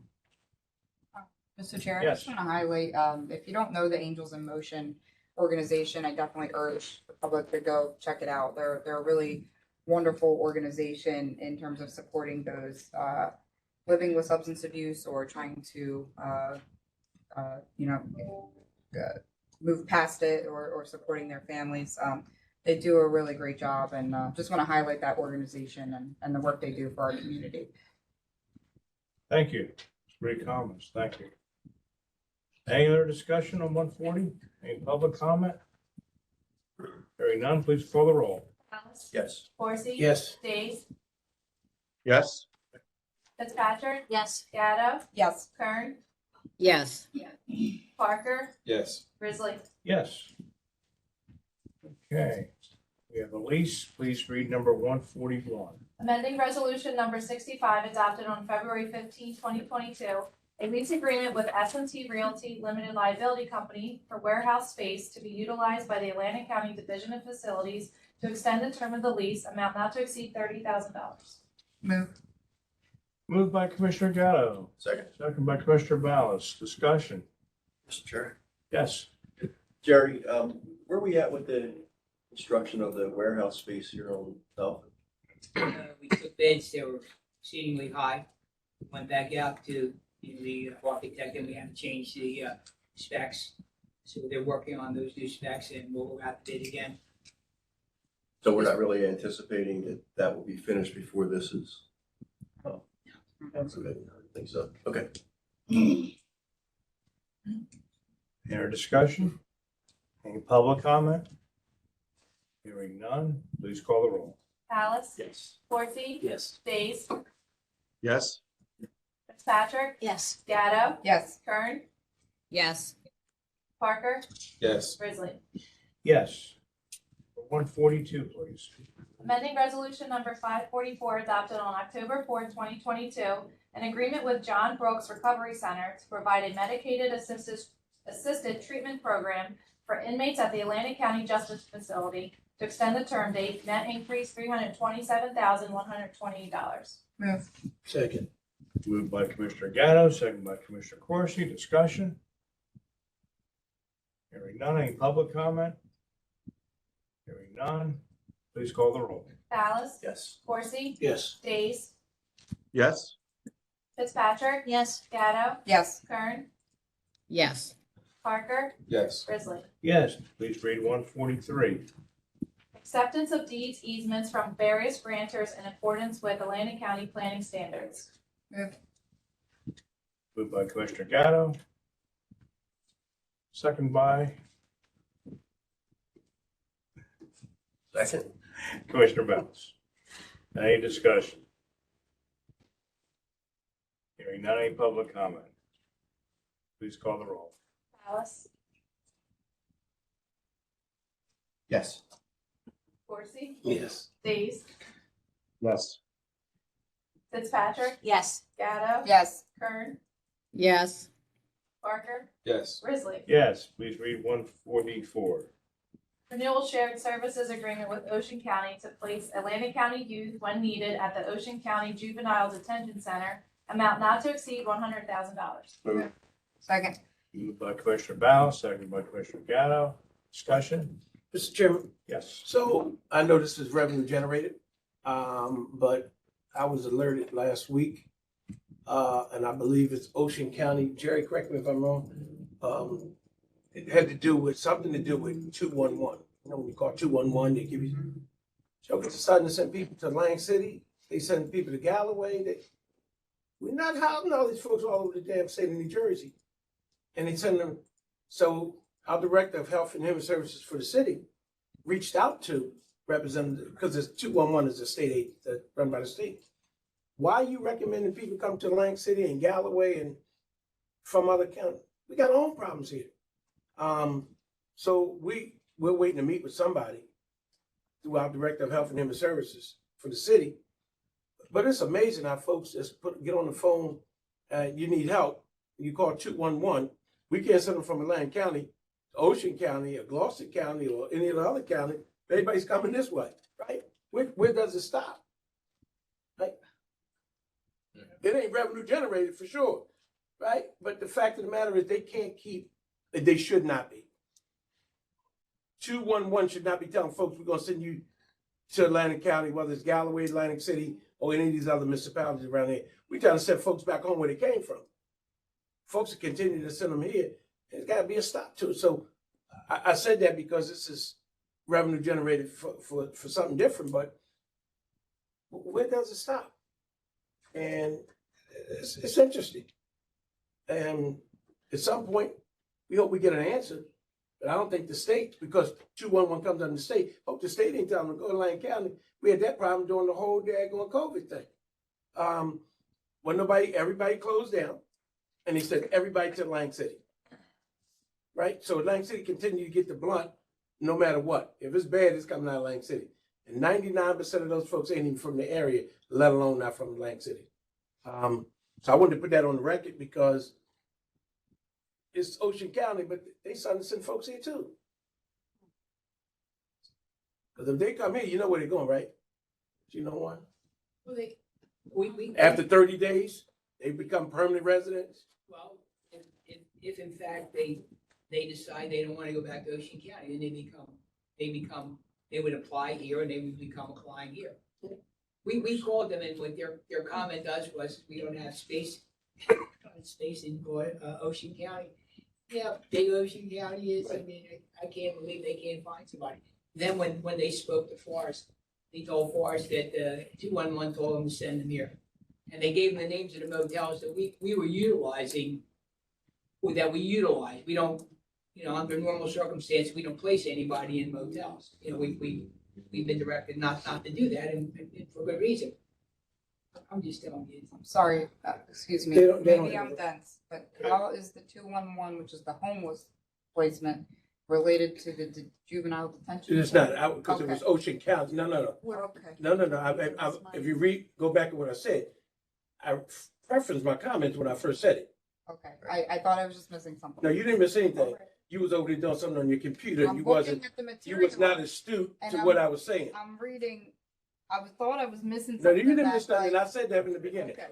Mr. Chair, I Yes. just want to highlight, if you don't know the Angels in Motion organization, I definitely urge the public to go check it out. They're a really wonderful organization in terms of supporting those living with substance abuse or trying to move past it or supporting their families. They do a really great job, and just want to highlight that organization and the work they do for our community. Thank you. Great comments. Thank you. Any other discussion on 140? Any public comment? Hearing none, please call the roll. Ballas? Yes. Corsi? Yes. Days? Yes. Fitzpatrick? Yes. Gatto? Yes. Kern? Yes. Parker? Yes. Grizzly? Yes. Okay. We have a lease. Please read number 141. Amending resolution number 65 adopted on February 15, 2022, a lease agreement with S&T Realty Limited Liability Company for warehouse space to be utilized by the Atlantic County Division of Facilities to extend the term of the lease, amount not to exceed $30,000. Move. Moved by Commissioner Gatto, Second. second by Commissioner Ballas. Discussion. Mr. Chair. Yes. Jerry, where are we at with the construction of the warehouse space here on Dolphin? We took bids, they were exceedingly high. Went back out to the architect and we have to change the specs. So they're working on those new specs and we'll go out to bid again. So we're not really anticipating that that will be finished before this is? Oh, that's okay. I think so. Okay. Any other discussion? Any public comment? Hearing none, please call the roll. Ballas? Yes. Corsi? Yes. Days? Yes. Fitzpatrick? Yes. Gatto? Yes. Kern? Yes. Parker? Yes. Grizzly? Yes. 142, please. Amending resolution number 544 adopted on October 4, 2022, an agreement with John Brooks Recovery Center to provide a medicated assisted treatment program for inmates at the Atlantic County Justice Facility to extend the term date, net increase $327,128. Move. Second. Moved by Commissioner Gatto, second by Commissioner Corsi. Discussion. Hearing none, any public comment? Hearing none, please call the roll. Ballas? Yes. Corsi? Yes. Days? Yes. Fitzpatrick? Yes. Gatto? Yes. Kern? Yes. Parker? Yes. Grizzly? Yes, please read 143. Acceptance of deeds easements from various grantors in accordance with Atlantic County planning standards. Move. Moved by Commissioner Gatto. Second by Second. Commissioner Ballas. Any discussion? Hearing none, any public comment? Please call the roll. Ballas? Yes. Corsi? Yes. Days? Yes. Fitzpatrick? Yes. Gatto? Yes. Kern? Yes. Parker? Yes. Grizzly? Yes, please read 144. Renewal shared services agreement with Ocean County to place Atlantic County youth when needed at the Ocean County Juvenile Detention Center, amount not to exceed $100,000. Move. Second. Moved by Commissioner Ballas, second by Commissioner Gatto. Discussion? Mr. Chairman, Yes. so I know this is revenue generated, but I was alerted last week, and I believe it's Ocean County. Jerry, correct me if I'm wrong. It had to do with, something to do with 211. You know, when you call 211, they give you, so it's starting to send people to Lang City. They send people to Galloway. We're not housing all these folks all over the damn state of New Jersey. And they send them, so our director of health and human services for the city reached out to representative, because it's 211 is a state aid that run by the state. Why are you recommending people come to Lang City and Galloway and from other counties? We got our own problems here. So we're waiting to meet with somebody through our director of health and human services for the city. But it's amazing how folks just get on the phone and you need help. You call 211. We can't send them from Atlantic County, Ocean County, or Gloucester County, or any of the other county. Everybody's coming this way, right? Where does it stop? Right? It ain't revenue generated for sure, right? But the fact of the matter is they should not be. 211 should not be telling folks we're gonna send you to Atlantic County, whether it's Galloway, Atlantic City, or any of these other municipalities around here. We're trying to send folks back home where they came from. Folks are continuing to send them here. There's gotta be a stop to it. So I said that because this is revenue generated for something different, but where does it stop? And it's interesting. And at some point, we hope we get an answer. But I don't think the state, because 211 comes under the state, hope the state ain't telling them to go to Lane County. We had that problem during the whole daggone COVID thing. When everybody closed down, and they said everybody to Lang City. Right? So Lang City continued to get the blunt no matter what. If it's bad, it's coming out of Lang City. And 99% of those folks ain't even from the area, let alone not from Lang City. So I wanted to put that on the record because it's Ocean County, but they starting to send folks here too. Because if they come here, you know where they're going, right? You know why? Well, we. After 30 days, they become permanent residents. Well, if in fact they decide they don't want to go back to Ocean County, then they would apply here and they would become a client here. We called them and what their comment to us was, we don't have space, space in Ocean County. Yeah, big Ocean County is, I mean, I can't believe they can't find somebody. Then when they spoke to Forrest, they told Forrest that 211 told them to send them here. And they gave them the names of the motels that we were utilizing, or that we utilize. We don't, under normal circumstances, we don't place anybody in motels. We've been directed not to do that and for good reason. I'm just telling you. I'm sorry, excuse me, They don't maybe have I'm it. dense, but how is the 211, which is the homeless placement, related to the juvenile detention? It's not out because it was Okay. Ocean County. No. Okay. No. If you go back to what I said, I preferenced my comments when I first said it. Okay, I thought I was just missing something. No, you didn't miss anything. You was over there doing something on your computer. I'm You looking wasn't. at the You material. was not astute And to I'm- what I was saying. I'm reading, thought I was missing No, something. you didn't that, miss nothing. like- I said that in the beginning. Okay,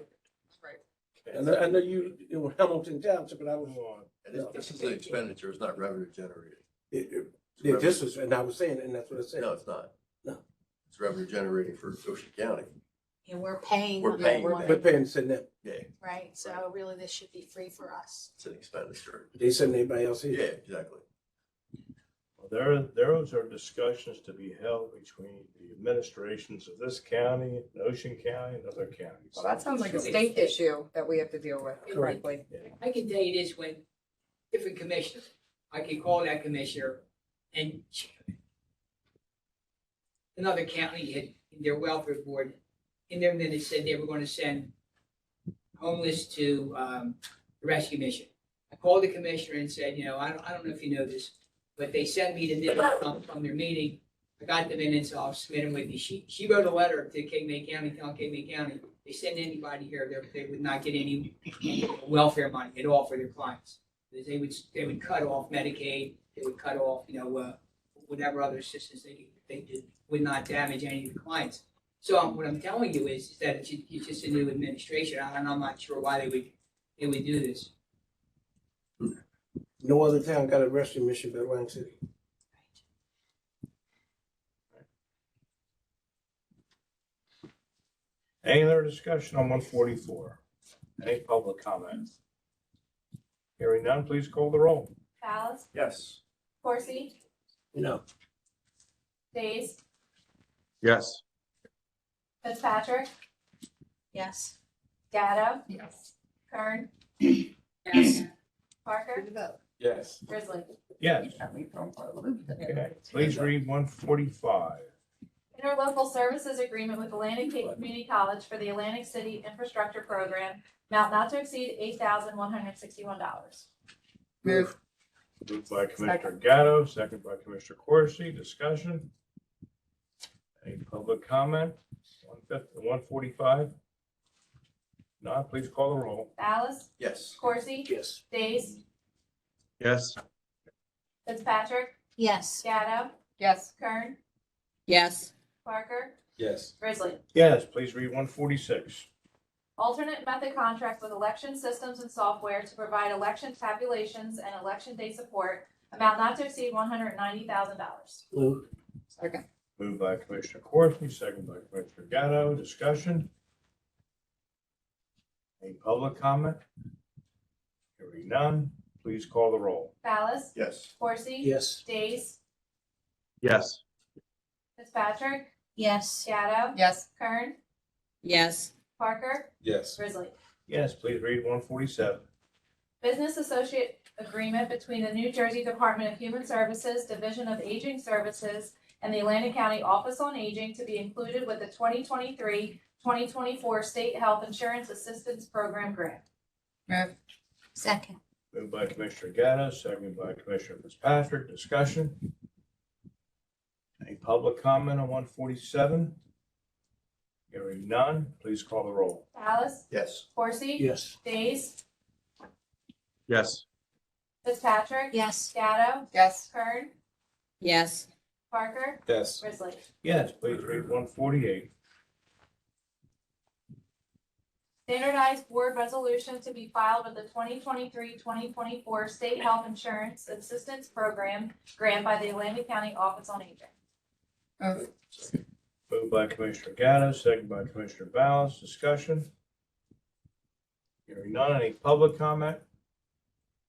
right. I know you in Hamilton Township, but I was. And this is an expenditure, it's not revenue generated. Yeah, this was, and I was saying, and that's what I said. No, it's not. No. It's revenue generating for Ocean County. And we're paying. We're paying them, that. But paying sitting there, Yeah, Right, so really this should be free for us. it's an expenditure. they sending everybody else Yeah, here. exactly. Those are discussions to be held between the administrations of this county, and Ocean County, and other counties. Well, that sounds like a state issue that we have to deal with, frankly. I can tell you this, when different commissioners, I could call that commissioner and another county had, in their welfare board, in their minutes said they were going to send homeless to the rescue mission. I called the commissioner and said, I don't know if you know this, but they sent me the minutes from their meeting. I got the minutes, so I'll submit them with you. She wrote a letter to Cape May County, telling Cape May County, they send anybody here, they would not get any welfare money at all for their clients. Because they would cut off Medicaid, they would cut off, whatever other assistance they did, would not damage any of the clients. So what I'm telling you is that it's just a new administration, and I'm not sure why they would do this. No other town got a rescue mission but Atlantic City. Any other discussion on 144? Any public comments? Hearing none, please call the roll. Ballas, Yes. Corsi, No. Days, Yes. Fitzpatrick, Yes. Gatto, Yes. Kern, Yes. Parker, Yes. Grizzly. Yes. Okay, please read 145. Interlocal services agreement with Atlantic Cape Community College for the Atlantic City Infrastructure Program, amount not to exceed $8,161. Move. Moved by Commissioner Gatto, second by Commissioner Corsi. Discussion? Any public comment? 145? Not, please call the roll. Ballas, Yes. Corsi, Yes. Days, Yes. Fitzpatrick, Yes. Gatto, Yes. Kern, Yes. Parker, Yes. Grizzly. Yes, please read 146. Alternate method contract with election systems and software to provide election tabulations and election day support, amount not to exceed $190,000. Move. Second. Moved by Commissioner Corsi, second by Commissioner Gatto. Discussion? Any public comment? Hearing none, please call the roll. Ballas, Yes. Corsi, Yes. Days, Yes. Fitzpatrick, Yes. Gatto, Yes. Kern, Yes. Parker, Yes. Grizzly. Yes, please read 147. Business associate agreement between the New Jersey Department of Human Services, Division of Aging Services, and the Atlantic County Office on Aging to be included with the 2023-2024 State Health Insurance Assistance Program grant. Move. Second. Moved by Commissioner Gatto, seconded by Commissioner Fitzpatrick. Discussion? Any public comment on 147? Hearing none, please call the roll. Dallas, Yes. Coursey. Yes. Days, Yes. Fitzpatrick. Yes. Gatto, Yes. Kern, Yes. Parker, Yes. Grizzly. Yes, please read 148. Standardized board resolution to be filed with the 2023-2024 State Health Insurance Assistance Program grant by the Atlantic County Office on Aging. Move. Moved by Commissioner Gatto, second by Commissioner Ballas. Discussion? Hearing none. Any public comment?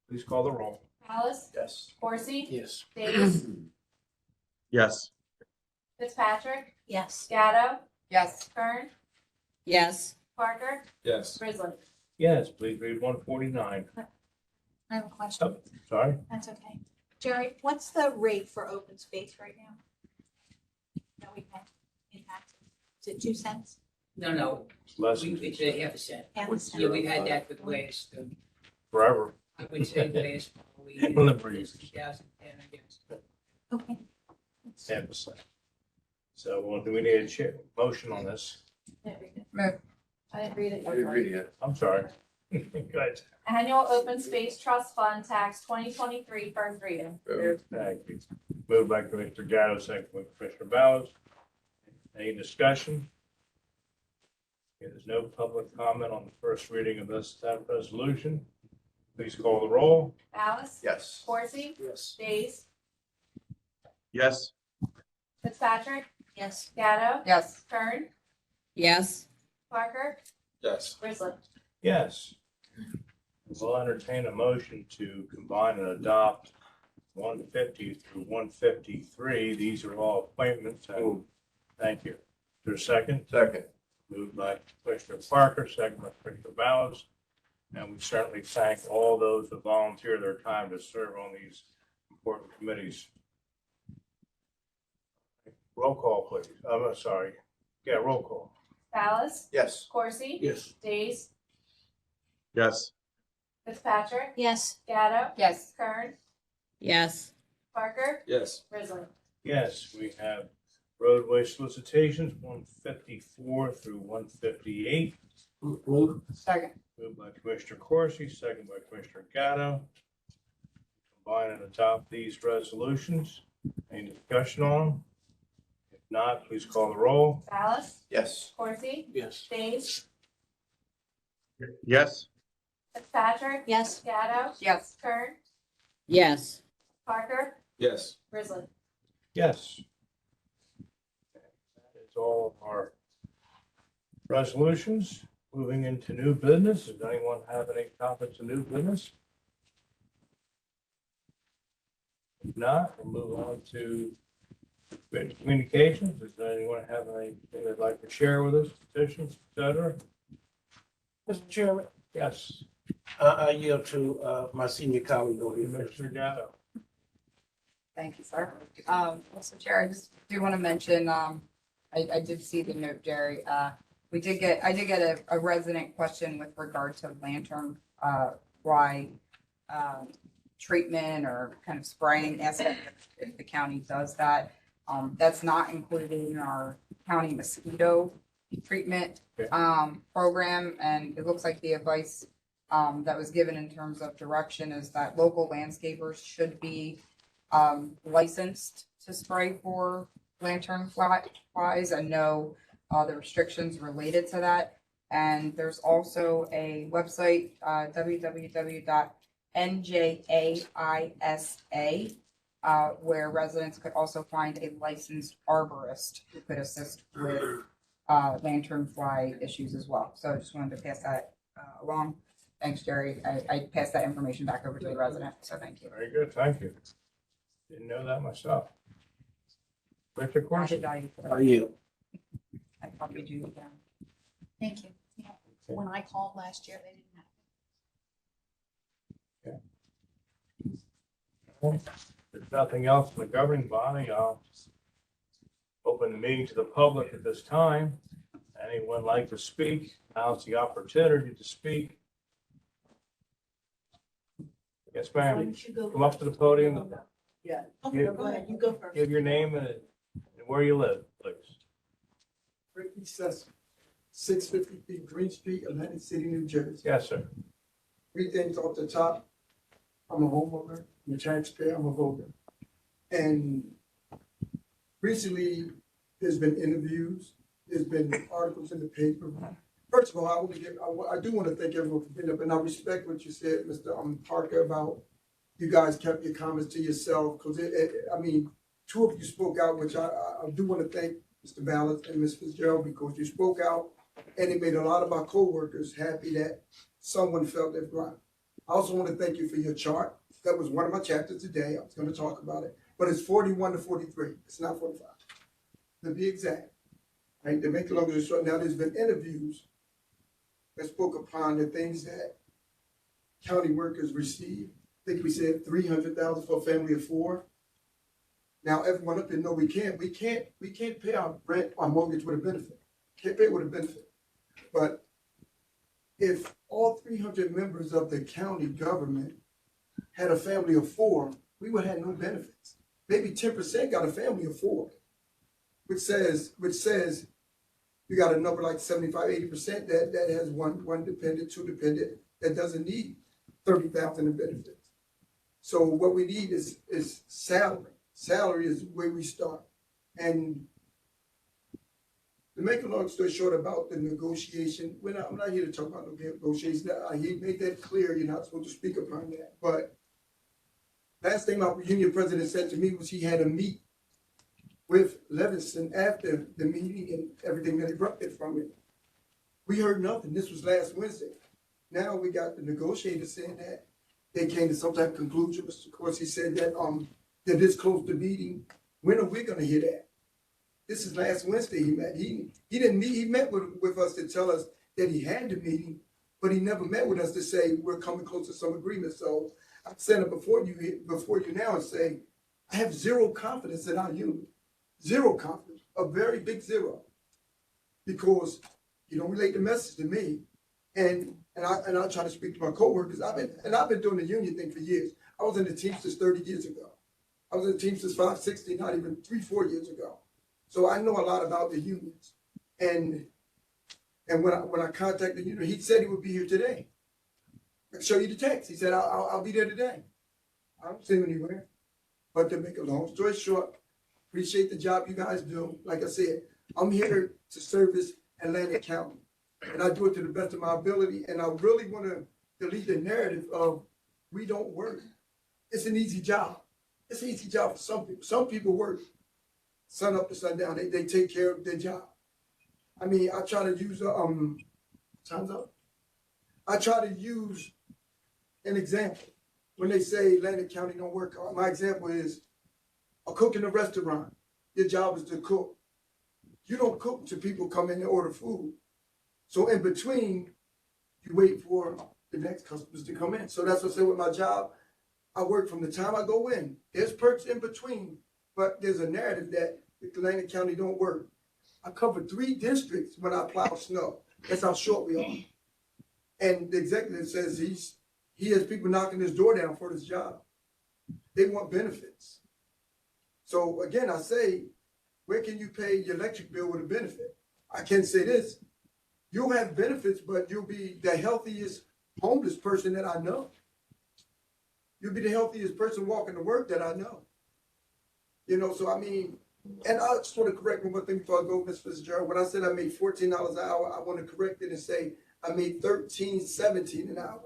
Please call the roll. Dallas, Yes. Coursey. Yes. Days, Yes. Fitzpatrick, Yes. Gatto, Yes. Kern, Yes. Parker, Yes. Grizzly. Yes, please read 149. I have a question. Oh, sorry. That's okay. Jerry, what's the rate for open space right now? That we pay in taxes? Is it 2 cents? No, Less it's a half a cent. Half a cent? Yeah, we've had that for the last, forever. I would say the last probably From the breeze. 2010, I guess. Okay. 10%. So do we need a motion on this? Didn't read it. Move. I didn't read it. I didn't read it yet. I'm sorry. Good. Annual Open Space Trust Fund Tax 2023, first reading. Thank you. Moved by Commissioner Gatto, second by Commissioner Ballas. Any discussion? Okay, there's no public comment on the first reading of that resolution. Please call the roll. Dallas, Yes. Coursey, Yes. Days, Yes. Fitzpatrick, Yes. Gatto, Yes. Kern, Yes. Parker, Yes. Grizzly. Yes. We'll entertain a motion to combine and adopt 150 through 153. These are all appointments. And thank you. Is there a second? Second. Moved by Commissioner Parker, second by Commissioner Ballas. And we certainly thank all those that volunteer their time to serve on these important committees. Roll call, please. I'm sorry. Yeah, roll call. Dallas, Yes. Coursey, Yes. Days, Yes. Fitzpatrick, Yes. Gatto, Yes. Kern, Yes. Parker, Yes. Grizzly. Yes, we have roadway solicitations, 154 through 158. Move. Second. Moved by Commissioner Coursey, second by Commissioner Gatto. Combine and adopt these resolutions. Any discussion on them? If not, please call the roll. Dallas, Yes. Coursey, Yes. Days, Yes. Fitzpatrick, Yes. Gatto, Yes. Kern, Yes. Parker, Yes. Grizzly. Yes. That is all of our resolutions. Moving into new business. Does anyone have any topics of new business? If not, we'll move on to written communications. Does anyone have anything they'd like to share with us, petitions, et cetera? Mr. Chairman, Yes, I yield to my senior colleague over here. Commissioner Gatto. Thank you, sir. Also, Jerry, I just do want to mention, I did see the note, Jerry. I did get a resident question with regard to lantern, fly, treatment or kind of spraying, asking if the county does that. That's not included in our county mosquito treatment, Okay. program, and it looks like the advice, that was given in terms of direction is that local landscapers should be licensed to spray for lantern flies and know the restrictions related to that. And there's also a website, www.njaisa, where residents could also find a licensed arborist who could assist with lantern fly issues as well. So I just wanted to pass that along. Thanks, Jerry. I passed that information back over to the resident, so thank you. Very good, thank you. Didn't know that myself. Commissioner Added Coursey. value for I that. yield. I copied you again. Thank you. Yeah. When I called last year, they didn't have. If there's nothing else in the governing body, I'll open the meeting to the public at this time. Anyone like to speak? Now's the opportunity to speak. Yes, ma'am. Come up to the podium. Yeah. Okay, Go ahead, you go first. Give your name and where you live, please. Ricky Sessom, 653 Green Street, Atlantic City, New Jersey. Yes, sir. Three things off the top. I'm a homeowner, I'm a taxpayer, I'm a voter. And recently, there's been interviews, there's been articles in the paper. First of all, I do want to thank everyone for being up, and I respect what you said, Mr. Parker, about you guys kept your comments to yourself, because I mean, two of you spoke out, which I do want to thank Mr. Ballas and Ms. Fitzgerald, because you spoke out, and it made a lot of my coworkers happy that someone felt their ground. I also want to thank you for your chart. That was one of my chapters today. I was going to talk about it, but it's 41 to 43. It's not 45. To be exact, right? To make it longer than short. Now, there's been interviews that spoke upon the things that county workers receive. I think we said 300,000 for a family of four. Now, everyone up there know we can't pay our rent, our mortgage with a benefit. Can't pay it with a benefit. But if all 300 members of the county government had a family of four, we would have no benefits. Maybe 10% got a family of four, which says you got a number like 75, 80% that has one dependent, two dependent, that doesn't need 30,000 in benefits. So what we need is salary. Salary is where we start. And to make a long story short about the negotiation, I'm not here to talk about negotiations. He made that clear, you're not supposed to speak upon that. But last thing my union president said to me was he had a meet with Levinson after the meeting and everything that erupted from it. We heard nothing. This was last Wednesday. Now we got the negotiators saying that they came to some type of conclusion. Mr. Corsi said that they're this close to meeting. When are we gonna hear that? This is last Wednesday he met. He didn't meet, he met with us to tell us that he had the meeting, but he never met with us to say we're coming close to some agreement. So I'm standing before you now and say, I have zero confidence in our union. Zero confidence, a very big zero. Because you don't relate the message to me. And I try to speak to my coworkers. I've been doing the union thing for years. I was in the Teamsters 30 years ago. I was in the Teamsters 560, not even 3-4 years ago. So I know a lot about the unions. And when I contacted the union, he said he would be here today. I can show you the text. He said, I'll be there today. I don't see him anywhere. But to make a long story short, appreciate the job you guys do. Like I said, I'm here to service Atlantic County. And I do it to the best of my ability. And I really want to delete the narrative of we don't work. It's an easy job. It's an easy job for some people. Some people work sun up to sundown. They take care of their job. I mean, I try to use time's up. I try to use an example. When they say Atlantic County don't work, my example is a cook in a restaurant. Your job is to cook. You don't cook until people come in and order food. So in between, you wait for the next customers to come in. So that's what I said with my job. I work from the time I go in. There's perks in between, but there's a narrative that Atlantic County don't work. I cover 3 districts when I plow snow. That's how short we are. And the executive says he has people knocking his door down for this job. They want benefits. So again, I say, where can you pay your electric bill with a benefit? I can say this, you'll have benefits, but you'll be the healthiest homeless person that I know. You'll be the healthiest person walking to work that I know. You know, so I mean, and I just want to correct one thing before I go, Ms. Fitzgerald. When I said I made $14 an hour, I want to correct it and say I made $13.17 an hour.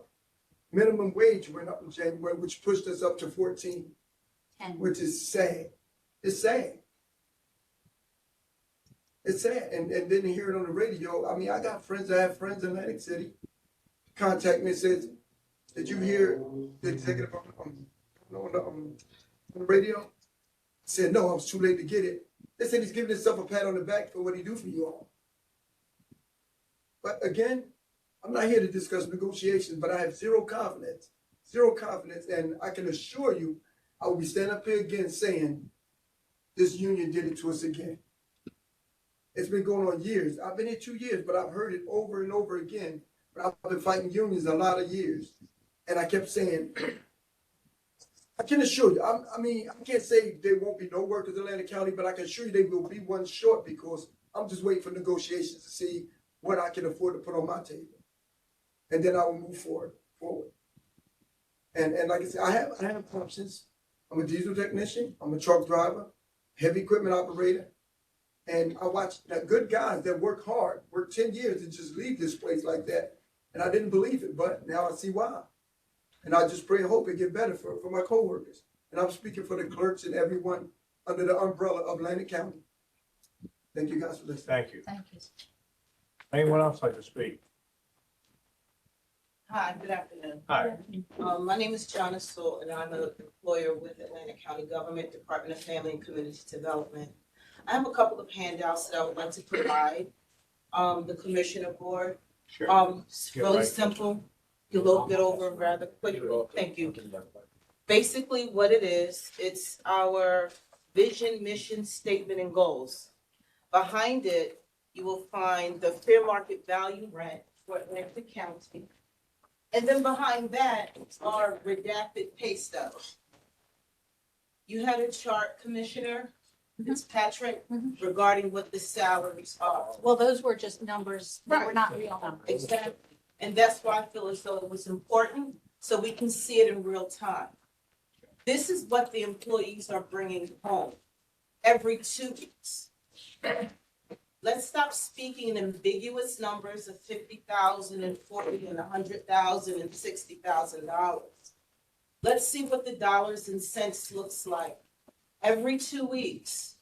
Minimum wage went up in January, which pushed us up to 14, which is sad. It's sad. It's sad. And then to hear it on the radio, I mean, I have friends in Atlantic City contact me and says, did you hear the executive on the radio? I said, no, I was too late to get it. They said he's giving himself a pat on the back for what he do for you all. But again, I'm not here to discuss negotiations, but I have zero confidence, and I can assure you, I will be standing up here again saying, this union did it to us again. It's been going on years. I've been here 2 years, but I've heard it over and over again. But I've been fighting unions a lot of years. And I kept saying, I can assure you, I mean, I can't say there won't be no workers in Atlantic County, but I can assure you they will be one short because I'm just waiting for negotiations to see what I can afford to put on my table. And then I will move forward. And like I said, I have options. I'm a diesel technician, I'm a truck driver, heavy equipment operator. And I watched that good guys that work hard, work 10 years and just leave this place like that. And I didn't believe it, but now I see why. And I just pray and hope it get better for my coworkers. And I'm speaking for the clerks and everyone under the umbrella of Atlantic County. Thank you guys for listening. Thank you. Thank you. Anyone else like to speak? Hi, good afternoon. Hi. My name is Jonna Sewell, and I'm an employer with Atlantic County Government, Department of Family and Community Development. I have a couple of handouts that I would like to provide, the Commissioner Board. It's Get really right. simple. You will get over rather quickly. Thank you. Basically, what it is, it's our vision, mission, statement, and goals. Behind it, you will find the fair market value rent for Atlantic County. And then behind that are redacted pay stubs. You had a chart, Commissioner Fitzpatrick, regarding what the salaries are. Well, those were just numbers. They were Right. not real numbers. Exactly. And that's why I feel as though it was important, so we can see it in real time. This is what the employees are bringing home every 2 weeks. Let's stop speaking in ambiguous numbers of $50,000 and $40,000 and $100,000 and $60,000. Let's see what the dollars and cents looks like every 2 weeks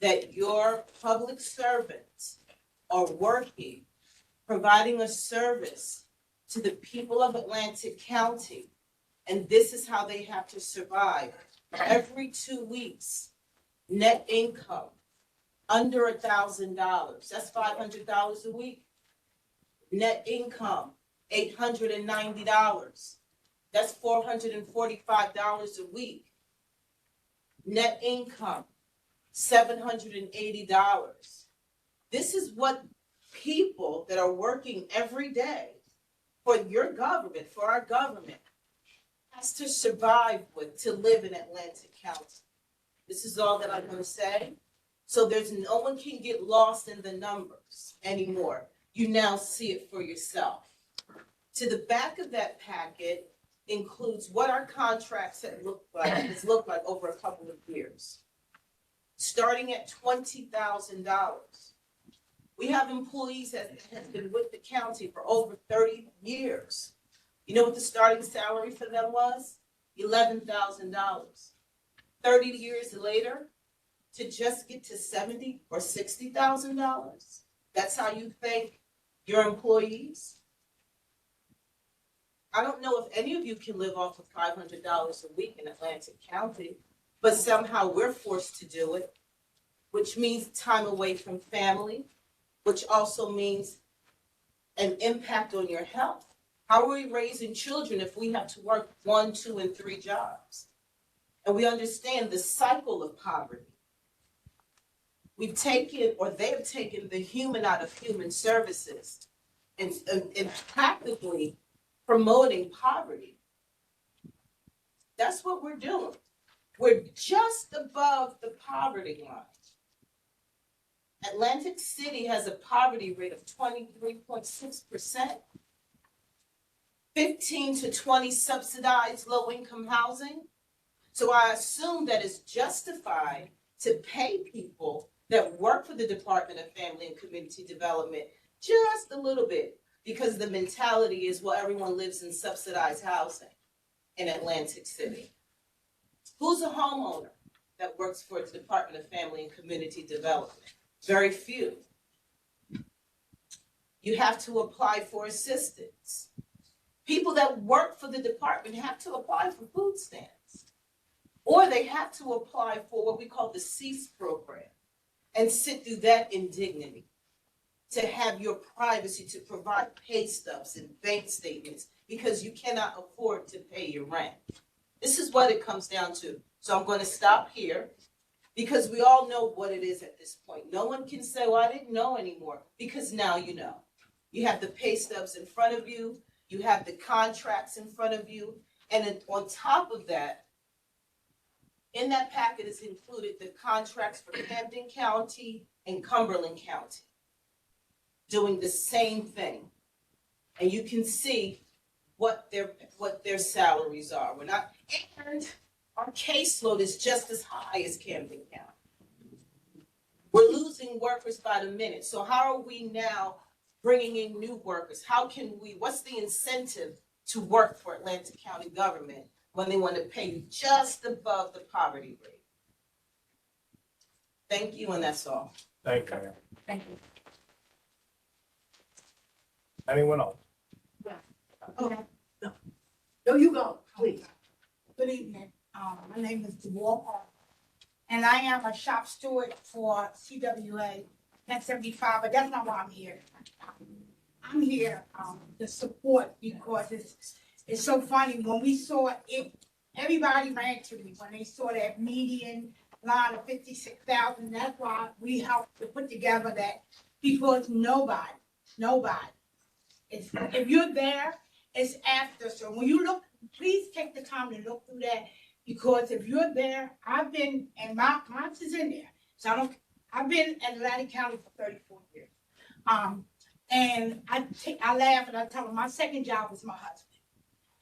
that your public servants are working, providing a service to the people of Atlantic County. And this is how they have to survive. Every 2 weeks, net income under $1,000. That's $500 a week. Net income, $890. That's $445 a week. Net income, $780. This is what people that are working every day for your government, for our government, has to survive with to live in Atlantic County. This is all that I'm going to say. So there's no one can get lost in the numbers anymore. You now see it for yourself. To the back of that packet includes what our contracts have looked like over a couple of years. Starting at $20,000. We have employees that have been with the county for over 30 years. You know what the starting salary for them was? $11,000. 30 years later, to just get to $70,000 or $60,000? That's how you thank your employees? I don't know if any of you can live off of $500 a week in Atlantic County, but somehow we're forced to do it, which means time away from family, which also means an impact on your health. How are we raising children if we have to work 1, 2, and 3 jobs? And we understand the cycle of poverty. We've taken, or they've taken, the human out of human services and practically promoting poverty. That's what we're doing. We're just above the poverty line. Atlantic City has a poverty rate of 23.6%. 15 to 20 subsidized low-income housing. So I assume that it's justified to pay people that work for the Department of Family and Community Development just a little bit, because the mentality is, well, everyone lives in subsidized housing in Atlantic City. Who's a homeowner that works for the Department of Family and Community Development? Very few. You have to apply for assistance. People that work for the department have to apply for food stamps, or they have to apply for what we call the CEASE program and sit through that indignity, to have your privacy, to provide pay stubs and bank statements because you cannot afford to pay your rent. This is what it comes down to. So I'm going to stop here because we all know what it is at this point. No one can say, well, I didn't know anymore, because now you know. You have the pay stubs in front of you. You have the contracts in front of you. And then on top of that, in that packet is included the contracts for Camden County and Cumberland County. doing the same thing. And you can see what their salaries are. We're not, and our caseload is just as high as Camden County. We're losing workers by the minute. So how are we now bringing in new workers? What's the incentive to work for Atlanta County government when they want to pay you just above the poverty rate? Thank you, and that's all. Thank you. Thank you. Anyone else? No, you go, please. Good evening. My name is DeWalt Parker, and I am a shop steward for CWA 1075, but that's not why I'm here. I'm here to support because it's so funny. When we saw it, everybody ran to me when they saw that median line of 56,000. That's why we helped to put together that, because nobody, if you're there, it's after. So when you look, please take the time to look through that, because if you're there, I've been, and mine is in there. So I've been at Atlantic County for 34 years. And I laugh and I tell them my second job was my husband.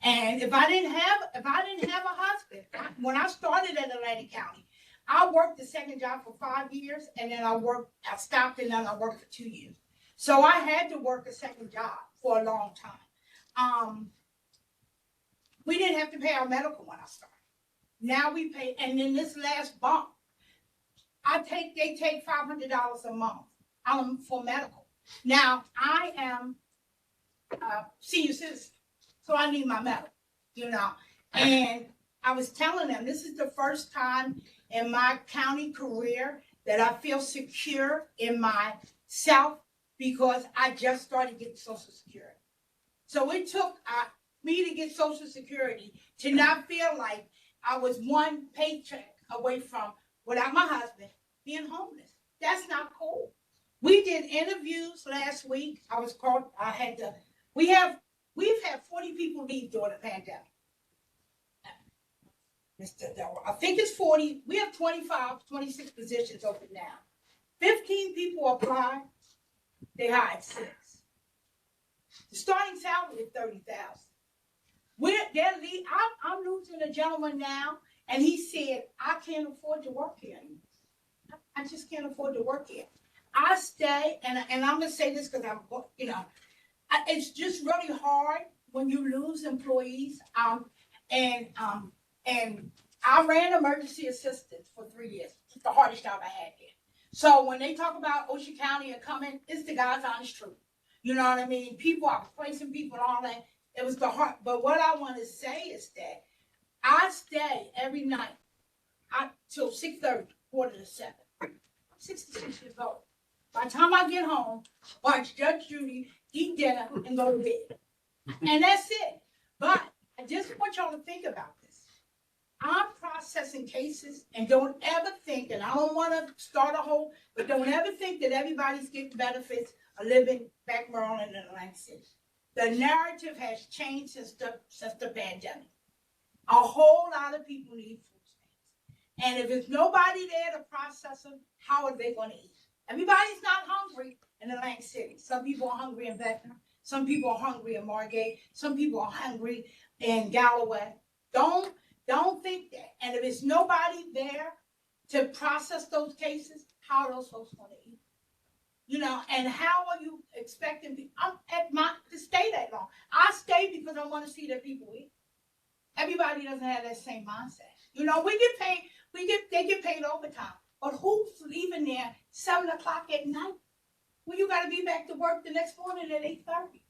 And if I didn't have a husband, when I started at Atlantic County, I worked the second job for 5 years, and then I stopped, and then I worked for 2 years. So I had to work a second job for a long time. We didn't have to pay our medical when I started. Now we pay, and then this last bump, they take $500 a month for medical. Now I am a senior citizen, so I need my medical, and I was telling them this is the first time in my county career that I feel secure in myself, because I just started getting Social Security. So it took me to get Social Security to not feel like I was one paycheck away from, without my husband, being homeless. That's not cool. We did interviews last week. We've had 40 people leave during the pandemic. I think it's 40. We have 26 positions open now. 15 people applied. They hired 6. The starting salary is $30,000. I'm losing a gentleman now, and he said, I can't afford to work here anymore. I just can't afford to work here. I stay, and I'm gonna say this because it's just really hard when you lose employees. And I ran emergency assistance for 3 years. It's the hardest job I had here. So when they talk about Ocean County and coming, it's the God's honest truth. You know what I mean? People are replacing people and all that. It was the heart. But what I want to say is that I stay every night till 6:30, 6:45. I'm 66 years old. By the time I get home, watch Judge Judy, eat dinner, and go to bed. And that's it. But I just want y'all to think about this. I'm processing cases, and don't ever think, and I don't want to start a whole, but don't ever think that everybody's getting benefits of living back Maryland and Atlantic City. The narrative has changed since the pandemic. A whole lot of people need food stamps. And if there's nobody there to process them, how are they going to eat? Everybody's not hungry in Atlantic City. Some people are hungry in Vector. Some people are hungry in Margate. Some people are hungry in Galloway. Don't think that. And if there's nobody there to process those cases, how are those folks going to eat? And how are you expecting people to stay that long? I stay because I want to see that people eat. Everybody doesn't have that same mindset. We get paid, they get paid overtime. But who's leaving there 7 o'clock at night? Well, you got to be back to work the next morning at 8:30.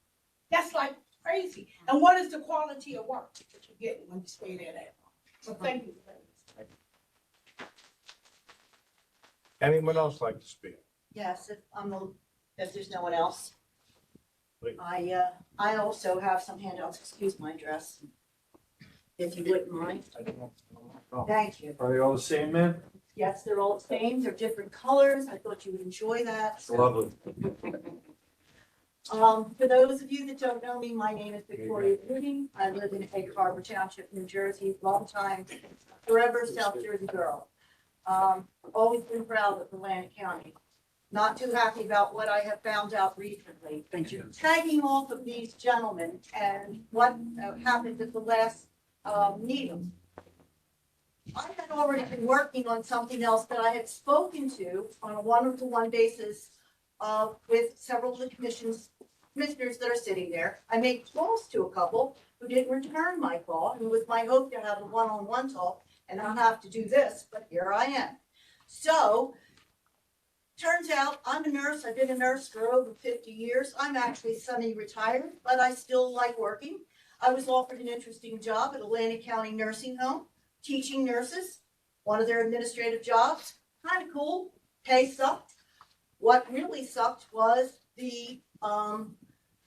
That's like crazy. And what is the quality of work that you get when you stay there that long? So thank you. Anyone else like to speak? Yes, if there's no one else. Please. I also have some handouts, excuse my address, if you wouldn't mind. Thank you. Are they all the same, man? Yes, they're all the same, they're different colors, I thought you would enjoy that. so. Lovely. For those of you that don't know me, my name is Victoria Gooding. I live in Egg Harbor Township, New Jersey, long time, forever South Jersey girl. Always been proud of Atlantic County. not too happy about what I have found out recently. Tagging off of these gentlemen and what happened at the last meeting. I had already been working on something else that I had spoken to on a one-to-one basis with several of the commissioners that are sitting there. I made calls to a couple who didn't return my call, and it was my hope to have a one-on-one talk and not have to do this, but here I am. So, turns out I'm a nurse. I've been a nurse for over 50 years. I'm actually semi-retired, but I still like working. I was offered an interesting job at Atlantic County Nursing Home, teaching nurses, one of their administrative jobs. Kind of cool. Pay sucked. What really sucked was the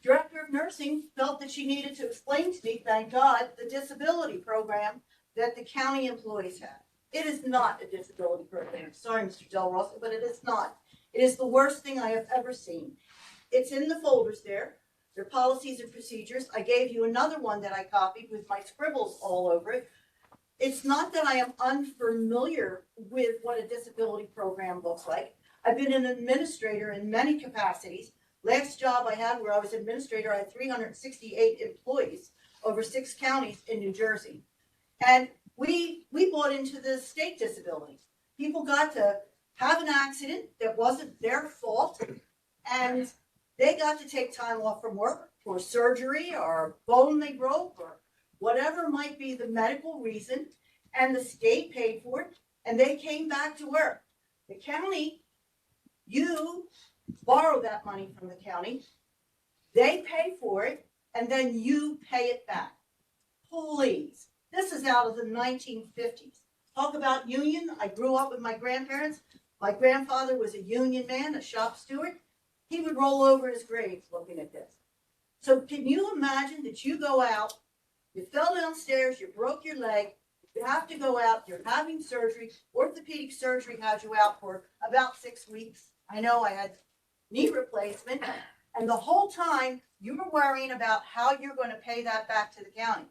director of nursing felt that she needed to explain to me, thank God, the disability program that the county employees have. It is not a disability program. Sorry, Mr. Del Rosso, but it is not. It is the worst thing I have ever seen. It's in the folders there. Their policies and procedures. I gave you another one that I copied with my scribbles all over it. It's not that I am unfamiliar with what a disability program looks like. I've been an administrator in many capacities. Last job I had where I was administrator, I had 368 employees over 6 counties in New Jersey. And we bought into the state disability. People got to have an accident that wasn't their fault, and they got to take time off from work for surgery or a bone they broke or whatever might be the medical reason, and the state paid for it, and they came back to work. The county, you borrow that money from the county, they pay for it, and then you pay it back. Please. This is out of the 1950s. Talk about union. I grew up with my grandparents. My grandfather was a union man, a shop steward. He would roll over in his grave looking at this. So can you imagine that you go out, you fell downstairs, you broke your leg, you have to go out, you're having surgery, orthopedic surgery has you out for about 6 weeks. I know I had knee replacement, and the whole time you were worrying about how you're going to pay that back to the county.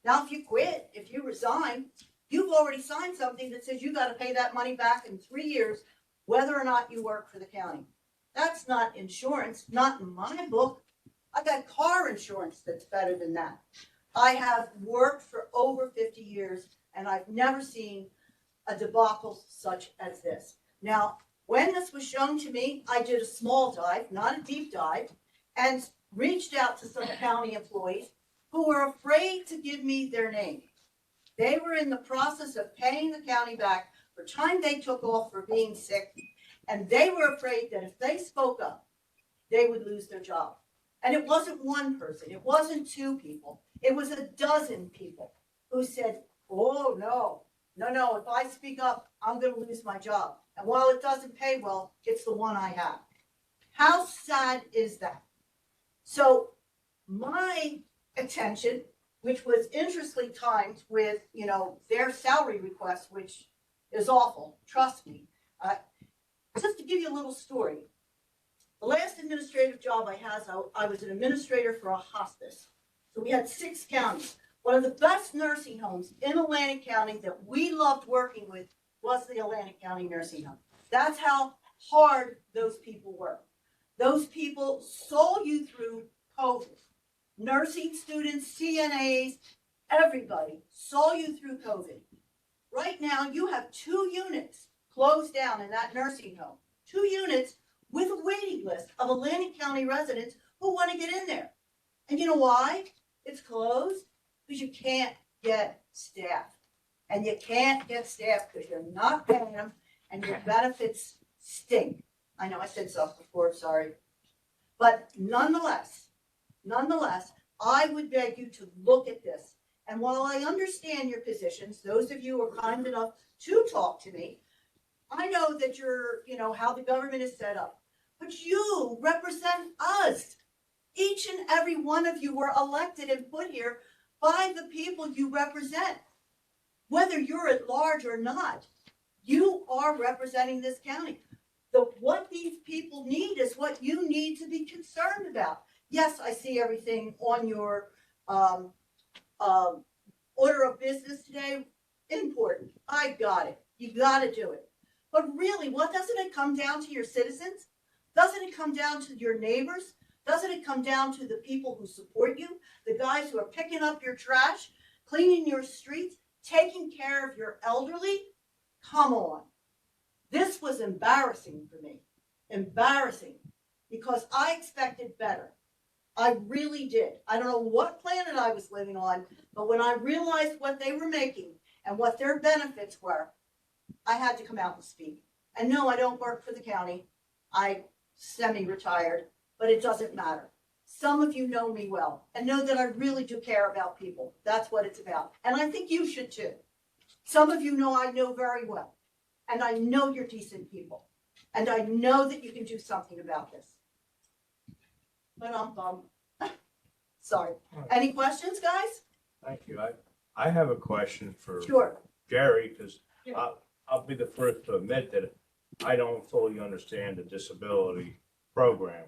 Now, if you quit, if you resign, you've already signed something that says you got to pay that money back in 3 years, whether or not you work for the county. That's not insurance, not in my book. I got car insurance that's better than that. I have worked for over 50 years, and I've never seen a debacle such as this. Now, when this was shown to me, I did a small dive, not a deep dive, and reached out to some county employees who were afraid to give me their name. They were in the process of paying the county back for time they took off for being sick, and they were afraid that if they spoke up, they would lose their job. And it wasn't one person, it wasn't 2 people, it was a dozen people who said, oh, no, if I speak up, I'm going to lose my job. And while it doesn't pay well, it's the one I have. How sad is that? So my attention, which was interestingly timed with, their salary request, which is awful, trust me. Just to give you a little story, the last administrative job I had, I was an administrator for a hospice. So we had 6 counties. One of the best nursing homes in Atlantic County that we loved working with was the Atlantic County Nursing Home. That's how hard those people were. Those people saw you through COVID. Nursing students, CNAs, everybody saw you through COVID. Right now, you have 2 units closed down in that nursing home. 2 units with a waiting list of Atlantic County residents who want to get in there. And you know why it's closed? Because you can't get staff. And you can't get staff because you're not paying them and your benefits stink. I know I said stuff before, sorry. But nonetheless, I would beg you to look at this. And while I understand your positions, those of you who are kind enough to talk to me, I know that you're, how the government is set up. But you represent us. Each and every one of you were elected and put here by the people you represent. Whether you're at large or not, you are representing this county. What these people need is what you need to be concerned about. Yes, I see everything on your order of business today. Important. I got it. You got to do it. But really, what doesn't it come down to your citizens? Doesn't it come down to your neighbors? Doesn't it come down to the people who support you? The guys who are picking up your trash, cleaning your streets, taking care of your elderly? Come on. This was embarrassing for me. Embarrassing. Because I expected better. I really did. I don't know what planet I was living on, but when I realized what they were making and what their benefits were, I had to come out and speak. And no, I don't work for the county. I semi-retired, but it doesn't matter. Some of you know me well and know that I really do care about people. That's what it's about. And I think you should too. Some of you know I know very well. And I know you're decent people. And I know that you can do something about this. But I'm bummed. Sorry. Any questions, guys? Thank you. I have a question for Sure. Jerry, because I'll be the first to admit that I don't fully understand the disability program.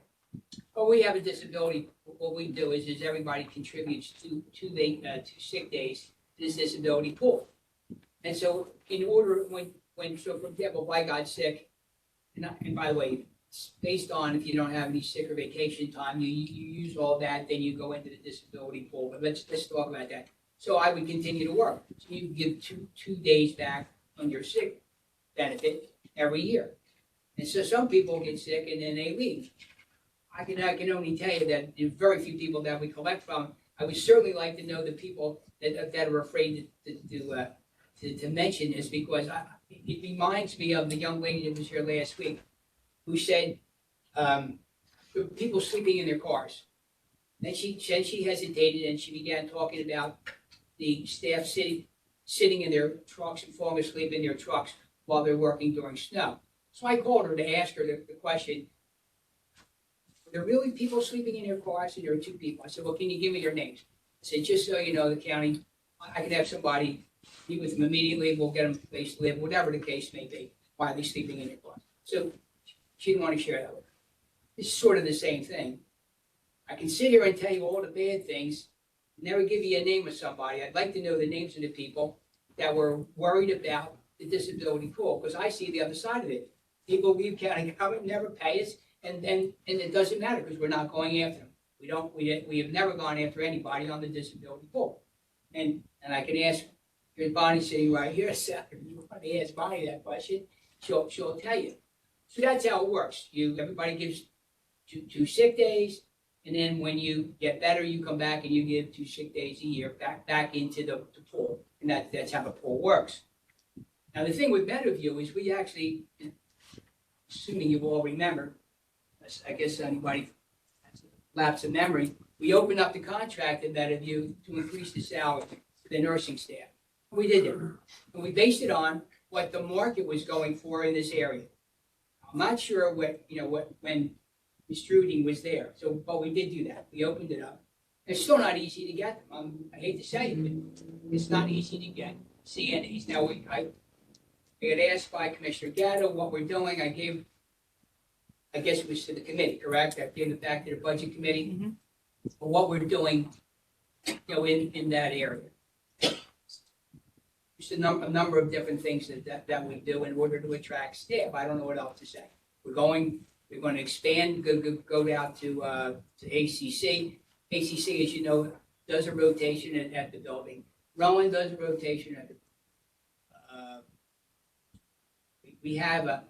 Well, we have a disability, what we do is everybody contributes two sick days to this disability pool. And so in order, so for example, if I got sick, and by the way, it's based on if you don't have any sick or vacation time, you use all that, then you go into the disability pool. But let's talk about that. So I would continue to work. So you give two days back on your sick benefit every year. And so some people get sick and then they leave. I can only tell you that there's very few people that we collect from. I would certainly like to know the people that are afraid to mention this, because it reminds me of the young lady that was here last week who said people sleeping in their cars. Then she said she hesitated and she began talking about the staff sitting in their trucks and falling asleep in their trucks while they're working during snow. So I called her to ask her the question, are there really people sleeping in their cars? And there are two people. I said, well, can you give me their names? I said, just so you know, the county, I can have somebody meet with them immediately, we'll get them a place to live, whatever the case may be, while they're sleeping in their cars. So she didn't want to share that with her. It's sort of the same thing. I can sit here and tell you all the bad things, never give you a name of somebody. I'd like to know the names of the people that were worried about the disability pool, because I see the other side of it. People leave county government, never pay us, and it doesn't matter because we're not going after them. We have never gone after anybody on the disability pool. And I can ask, here's Bonnie sitting right here, so if you want to ask Bonnie that question, she'll tell you. So that's how it works. Everybody gives two sick days, and then when you get better, you come back and you give 2 sick days a year back into the pool. And that's how the pool works. Now the thing with Meadowview is we actually, assuming you all remember, I guess anybody has a lapse of memory, we opened up the contract at Meadowview to increase the salary for the nursing staff. We did it. And we based it on what the market was going for in this area. I'm not sure when Ms. Truding was there. So, but we did do that. We opened it up. It's still not easy to get them. I hate to say it, but it's not easy to get CNAs. Now, I got asked by Commissioner Gatto what we're doing. I guess it was to the committee, correct? I gave it back to the budget committee. Mm-hmm. For what we're doing, in that area. Just a number of different things that we do in order to attract staff. I don't know what else to say. We're going to expand, go out to ACC. ACC, as you know, does a rotation at the building. Rowan does a rotation at the. We have a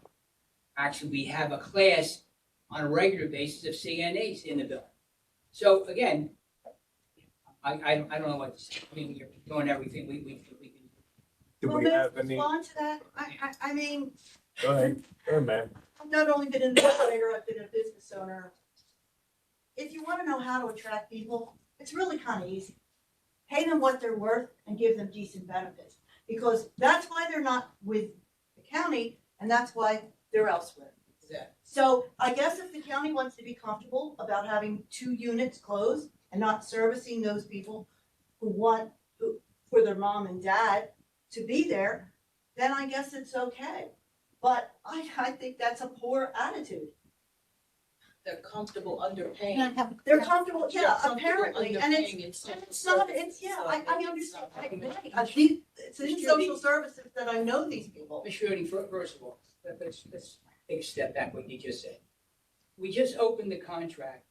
class on a regular basis of CNAs in the building. So again, I don't know what to say. I mean, you're doing everything we can. Do Well, we may I have any? respond to that? I mean, Go ahead, ma'am. I've not only been an administrator, I've been a business owner. If you want to know how to attract people, it's really kind of easy. Pay them what they're worth and give them decent benefits, because that's why they're not with the county and that's why they're elsewhere. Exactly. So I guess if the county wants to be comfortable about having 2 units closed and not servicing those people who want for their mom and dad to be there, then I guess it's okay. But I think that's a poor attitude. They're comfortable underpaying. They're comfortable, yeah, They're comfortable apparently, and underpaying it's in not, social yeah, services, I so understand. it's It's in social services that I know these people. Ms. Shirley, first of all, let's take a step back what you just said. we just opened the contract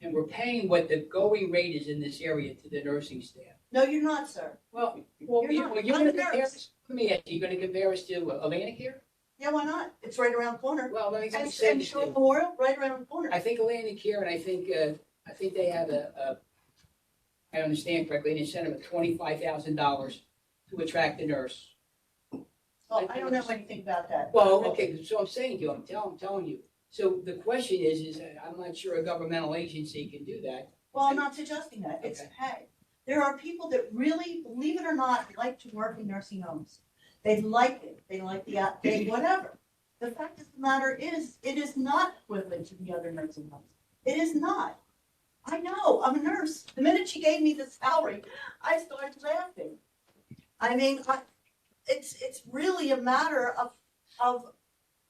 and we're paying what the going rate is in this area to the nursing staff. No, you're not, sir. Well, You're not. you're I'm gonna a nurse. compare us, let me ask you, you're gonna compare us to Atlantic here? Yeah, why not? It's right around the corner. Well, let me And say and this to Short you. Memorial, right around the corner. I think Atlantic here, and I think they have I understand correctly, an incentive of $25,000 to attract a nurse. Well, I don't know anything about that. Well, okay, so I'm saying to you, I'm telling you. So the question is I'm not sure a governmental agency can do that. Well, I'm not suggesting that. It's Okay. pay. There are people that really, believe it or not, like to work in nursing homes. They like it. They like they whatever. The fact of the matter is, it is not equivalent to the other nursing homes. It is not. I know, I'm a nurse. The minute she gave me the salary, I started laughing. I mean, it's really a matter of,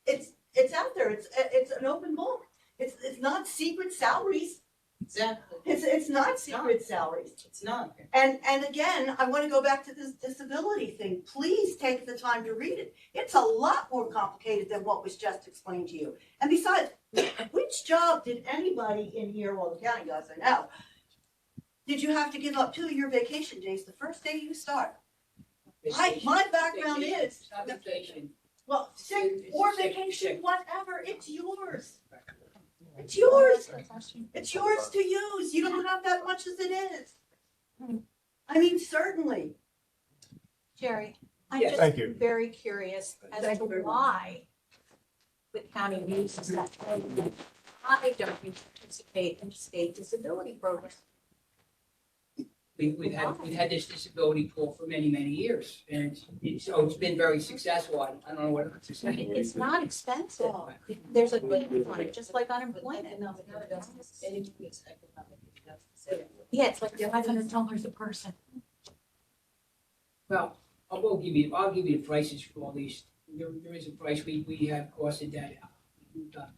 it's out there. It's an open book. It's not secret salaries. Exactly. It's not secret salaries. It's not. And again, I want to go back to this disability thing. Please take the time to read it. It's a lot more complicated than what was just explained to you. And besides, which job did anybody in here, well, the county guys I know, did you have to give up 2 of your vacation days the first day you start? My background Vacation. is, It's not vacation. well, sick It's or sick, vacation, sick. whatever, it's yours. It's yours. It's yours to use. You don't have that much as it is. I mean, certainly. Jerry, I'm Yes. just Thank you. very curious as to why the county uses that. I don't participate in the state disability program. We've had this disability pool for many, many years, and it's been very successful. I don't know what it's I mean, it's not expensive. There's a lien on it, just like unemployment. Yeah, it's like $500 a person. Well, I'll give you the prices for all these. There is a price, we have costed that out.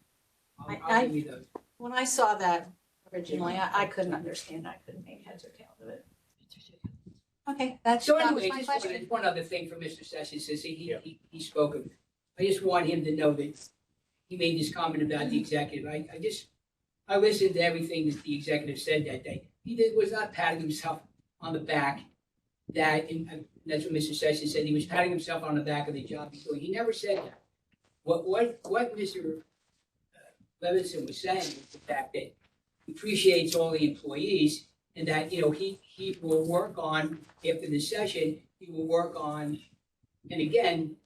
I'll give you those. When I saw that originally, I couldn't understand. I couldn't make heads or tails of it. Okay, that So was anyway, my just question. one other thing from Mr. Sessions, since he spoke of, I just want him to know that he made this comment about the executive. I listened to everything that the executive said that day. Was not patting himself on the back. And that's what Mr. Sessions said. He was patting himself on the back of the job he's doing. He never said that. What Mr. Levinson was saying is the fact that he appreciates all the employees and that, he will work on, after the session, he will work on, and again,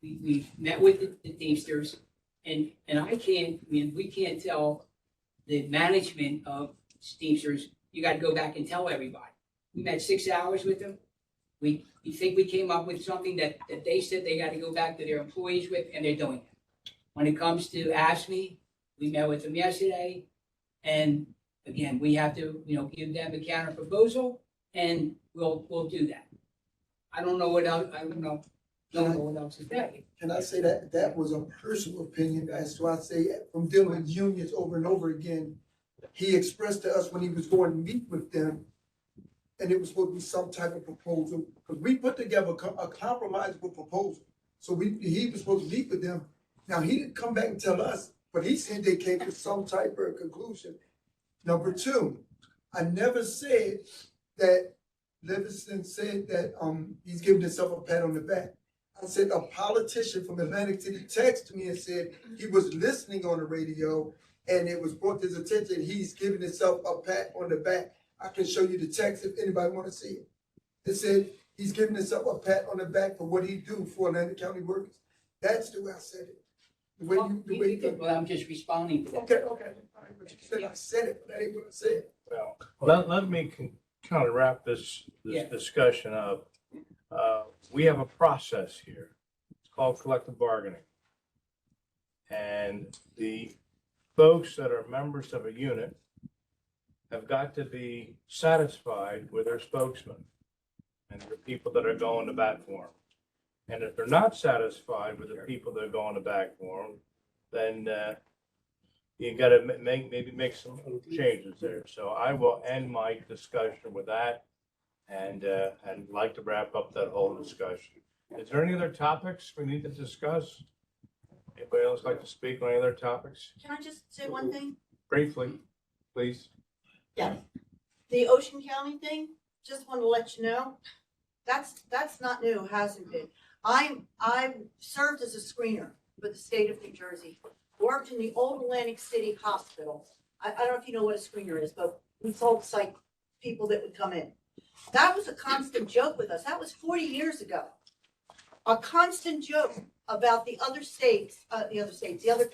we met with the Teamsters, and we can't tell the management of Teamsters, you gotta go back and tell everybody. We met 6 hours with them. We think we came up with something that they said they gotta go back to their employees with, and they're doing it. When it comes to AFSCME, we met with them yesterday, and again, we have to, give them a counter proposal, and we'll do that. I don't know what else, don't know what else to say. Can I say that was a personal opinion, as to I say, from dealing with unions over and over again, he expressed to us when he was going to meet with them, and it was supposed to be some type of proposal, because we put together a compromisable proposal. So he was supposed to meet with them. Now, he didn't come back and tell us, but he said they came to some type of conclusion. Number two, I never said that Livingston said that he's giving himself a pat on the back. I said a politician from Atlantic City texted me and said he was listening on the radio and it was brought to his attention he's giving himself a pat on the back. I can show you the text if anybody want to see it. It said he's giving himself a pat on the back for what he do for Atlantic County workers. That's the way I said it. Well, I'm just responding to that. Okay. All right, but you said I said it, but that ain't what I said. Well, let me kind of wrap this Yeah. discussion up. We have a process here. It's called collective bargaining. And the folks that are members of a unit have got to be satisfied with their spokesman and the people that are going to bat for them. And if they're not satisfied with the people that are going to bat for them, then you got to maybe make some changes there. So I will end my discussion with that, and like to wrap up that whole discussion. Is there any other topics we need to discuss? Anybody else like to speak on any other topics? Can I just say one thing? Briefly, please. Yeah. The Ocean County thing, just want to let you know, that's not new, hasn't been. I served as a screener for the state of New Jersey, worked in the old Atlantic City Hospital. I don't know if you know what a screener is, but we sold psych people that would come in. That was a constant joke with us. That was 40 years ago. A constant joke about the other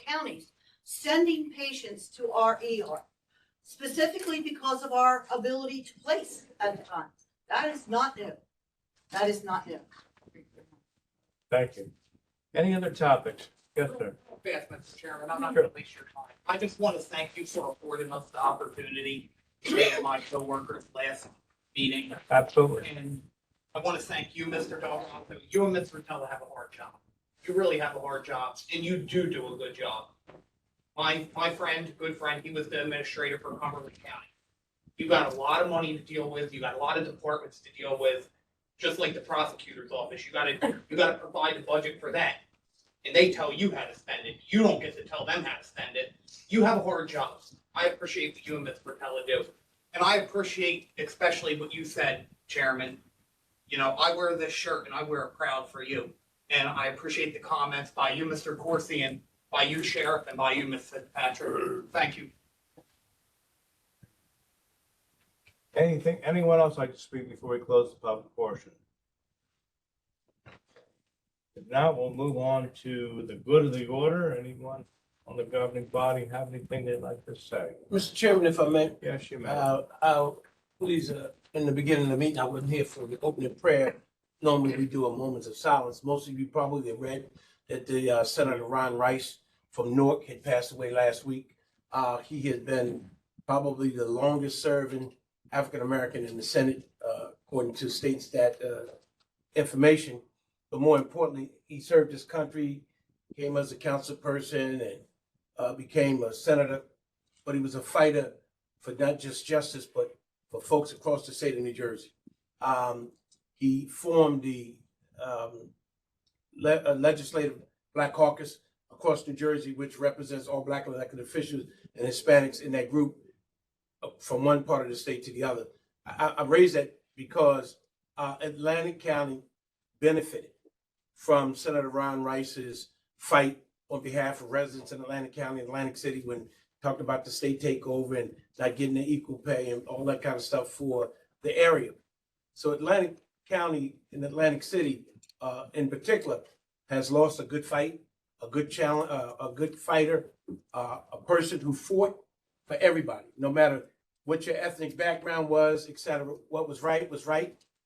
counties sending patients to our ER, specifically because of our ability to place at the time. That is not new. That is not new. Thank you. Any other topics? Yes, sir. Fast, Mr. Chairman, I'm not Sure. gonna waste your time. I just want to thank you for affording us the opportunity to be at my coworkers' last meeting. Absolutely. And I want to thank you, Mr. Del Ronco. You and Ms. Rotella have a hard job. You really have a hard job, and you do a good job. My friend, good friend, he was the administrator for Cumberland County. You got a lot of money to deal with. You got a lot of departments to deal with, just like the prosecutor's office. You gotta provide the budget for that. And they tell you how to spend it. You don't get to tell them how to spend it. You have a hard job. I appreciate what you and Ms. Rotella do. And I appreciate especially what you said, Chairman. You know, I wear this shirt and I wear it proud for you. And I appreciate the comments by you, Mr. Corsi, and by you, Sheriff, and by you, Ms. Fitzpatrick. Thank you. Anyone else like to speak before we close the public portion? If not, we'll move on to the good of the order. Anyone on the governing body have anything they'd like to say? Mr. Chairman, if I may. Yes, you may. I'll please, in the beginning of the meeting, I wasn't here for the opening prayer. Normally, we do a moment of silence. Most of you probably read that the Senator Ron Rice from Newark had passed away last week. He has been probably the longest serving African-American in the Senate, according to state stat information. But more importantly, he served his country, came as a council person, and became a senator. But he was a fighter for not just justice, but for folks across the state of New Jersey. He formed the legislative Black Caucus across New Jersey, which represents all Black elected officials and Hispanics in that group from one part of the state to the other. I raise that because Atlantic County benefited from Senator Ron Rice's fight on behalf of residents in Atlantic County and Atlantic City when talked about the state takeover and not getting the equal pay and all that kind of stuff for the area. So Atlantic County and Atlantic City in particular has lost a good fight, a good challenge, a good fighter, a person who fought for everybody, no matter what your ethnic background was, et cetera. What was right,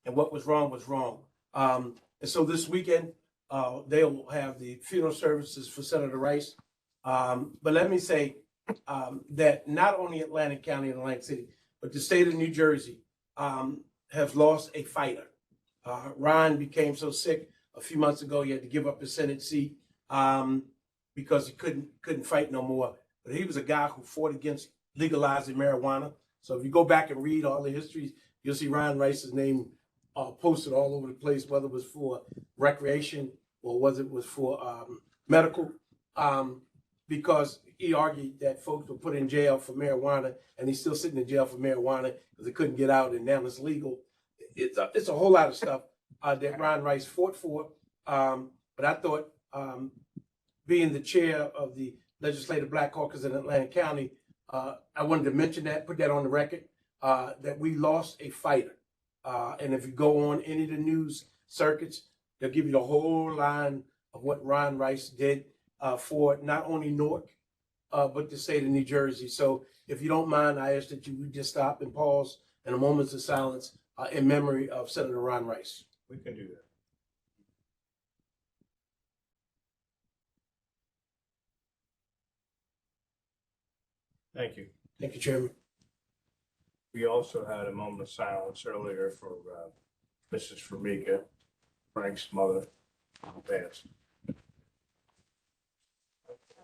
and what was wrong. And so this weekend, they'll have the funeral services for Senator Rice. But let me say that not only Atlantic County and Atlantic City, but the state of New Jersey have lost a fighter. Ron became so sick a few months ago, he had to give up his Senate seat because he couldn't fight no more. But he was a guy who fought against legalizing marijuana. So if you go back and read all the histories, you'll see Ron Rice's name posted all over the place, whether it was for recreation or whether it was for medical, because he argued that folks were put in jail for marijuana, and he's still sitting in jail for marijuana because they couldn't get out, and now it's legal. It's a whole lot of stuff that Ron Rice fought for. But I thought, being the chair of the Legislative Black Caucus in Atlantic County, I wanted to mention that, put that on the record, that we lost a fighter. And if you go on any of the news circuits, they'll give you the whole line of what Ron Rice did for not only Newark, but the state of New Jersey. So if you don't mind, I ask that you would just stop and pause in a moment of silence in memory of Senator Ron Rice. We can do that. Thank you. Thank you, Chairman. We also had a moment of silence earlier for Mrs. Formica, Frank's mother, who passed.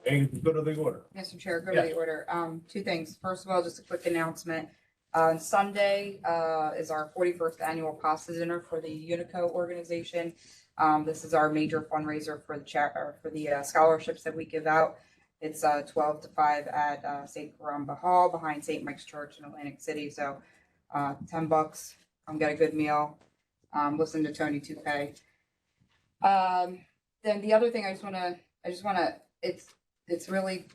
Any good of the order? Mr. Chair, go to the order. Two things. First of all, just a quick announcement. Sunday is our 41st annual pasta dinner for the Unico organization. This is our major fundraiser for the scholarships that we give out. It's 12 to 5 at St. Caramba Hall behind St. Mike's Church in Atlantic City. So $10, come get a good meal, listen to Tony Toupe. Then the other thing I just wanna, it's really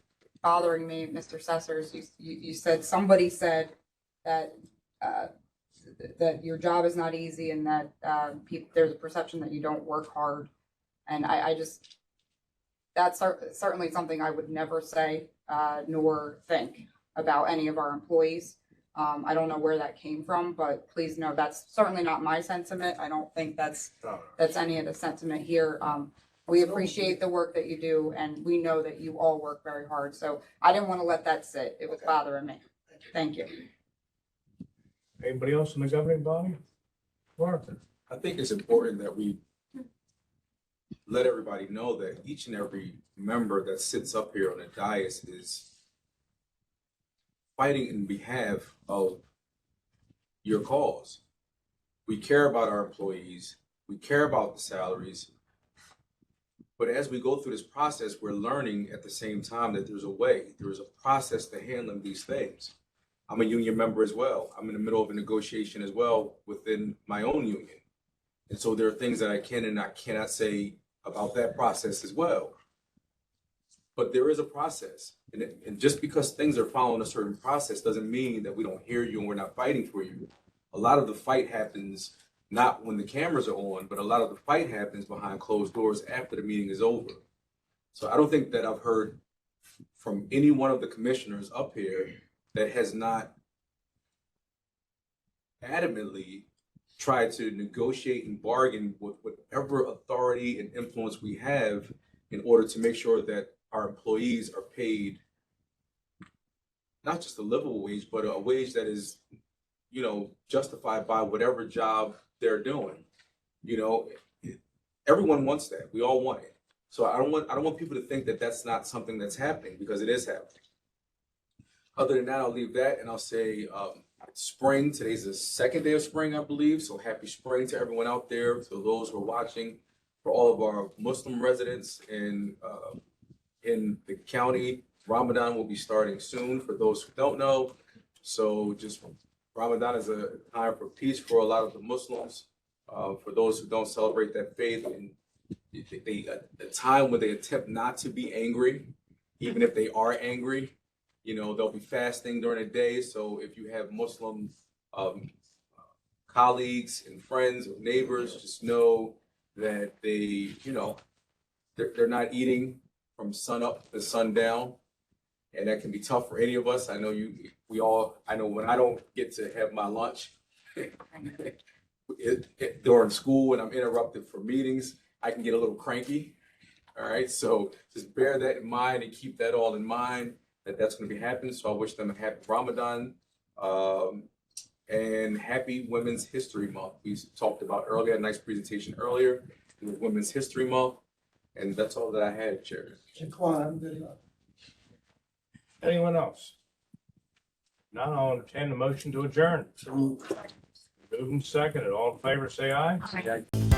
bothering me, Mr. Sessers. You said, somebody said that that your job is not easy and that there's a perception that you don't work hard. And I just, that's certainly something I would never say nor think about any of our employees. I don't know where that came from, but please know that's certainly not my sentiment. I don't think that's any of the sentiment here. We appreciate the work that you do, and we know that you all work very hard. So I didn't want to let that sit. It was bothering me. Thank you. Anybody else in the governing body? Martha? I think it's important that we let everybody know that each and every member that sits up here on the dais is fighting in behalf of your cause. We care about our employees. We care about the salaries. But as we go through this process, we're learning at the same time that there's a process to handling these things. I'm a union member as well. I'm in the middle of a negotiation as well within my own union. And so there are things that I can and I cannot say about that process as well. But there is a process. And just because things are following a certain process doesn't mean that we don't hear you and we're not fighting for you. A lot of the fight happens not when the cameras are on, but a lot of the fight happens behind closed doors after the meeting is over. So I don't think that I've heard from any one of the commissioners up here that has not adamantly tried to negotiate and bargain with whatever authority and influence we have in order to make sure that our employees are paid not just a livable wage, but a wage that is, you know, justified by whatever job they're doing. You know, everyone wants that. We all want it. So I don't want people to think that that's not something that's happening, because it is happening. Other than that, I'll leave that and I'll say spring. Today's the second day of spring, I believe. So happy spring to everyone out there, to those who are watching, for all of our Muslim residents in the county. Ramadan will be starting soon for those who don't know. So just Ramadan is a time for peace for a lot of the Muslims. For those who don't celebrate that faith, and a time when they attempt not to be angry, even if they are angry. You know, they'll be fasting during the day. So if you have Muslim colleagues and friends or neighbors, just know that they, you know, they're not eating from sun up to sundown. And that can be tough for any of us. I know I know when I don't get to have my lunch during school and I'm interrupted for meetings, I can get a little cranky. All right. So just bear that in mind and keep that all in mind, that's going to be happening. So I wish them a happy Ramadan and happy Women's History Month. We talked about earlier, a nice presentation earlier with Women's History Month. And that's all that I had, Chair. Anyone else? Not, I'll entertain the motion to adjourn. Moving second, and all in favor, say aye. Aye.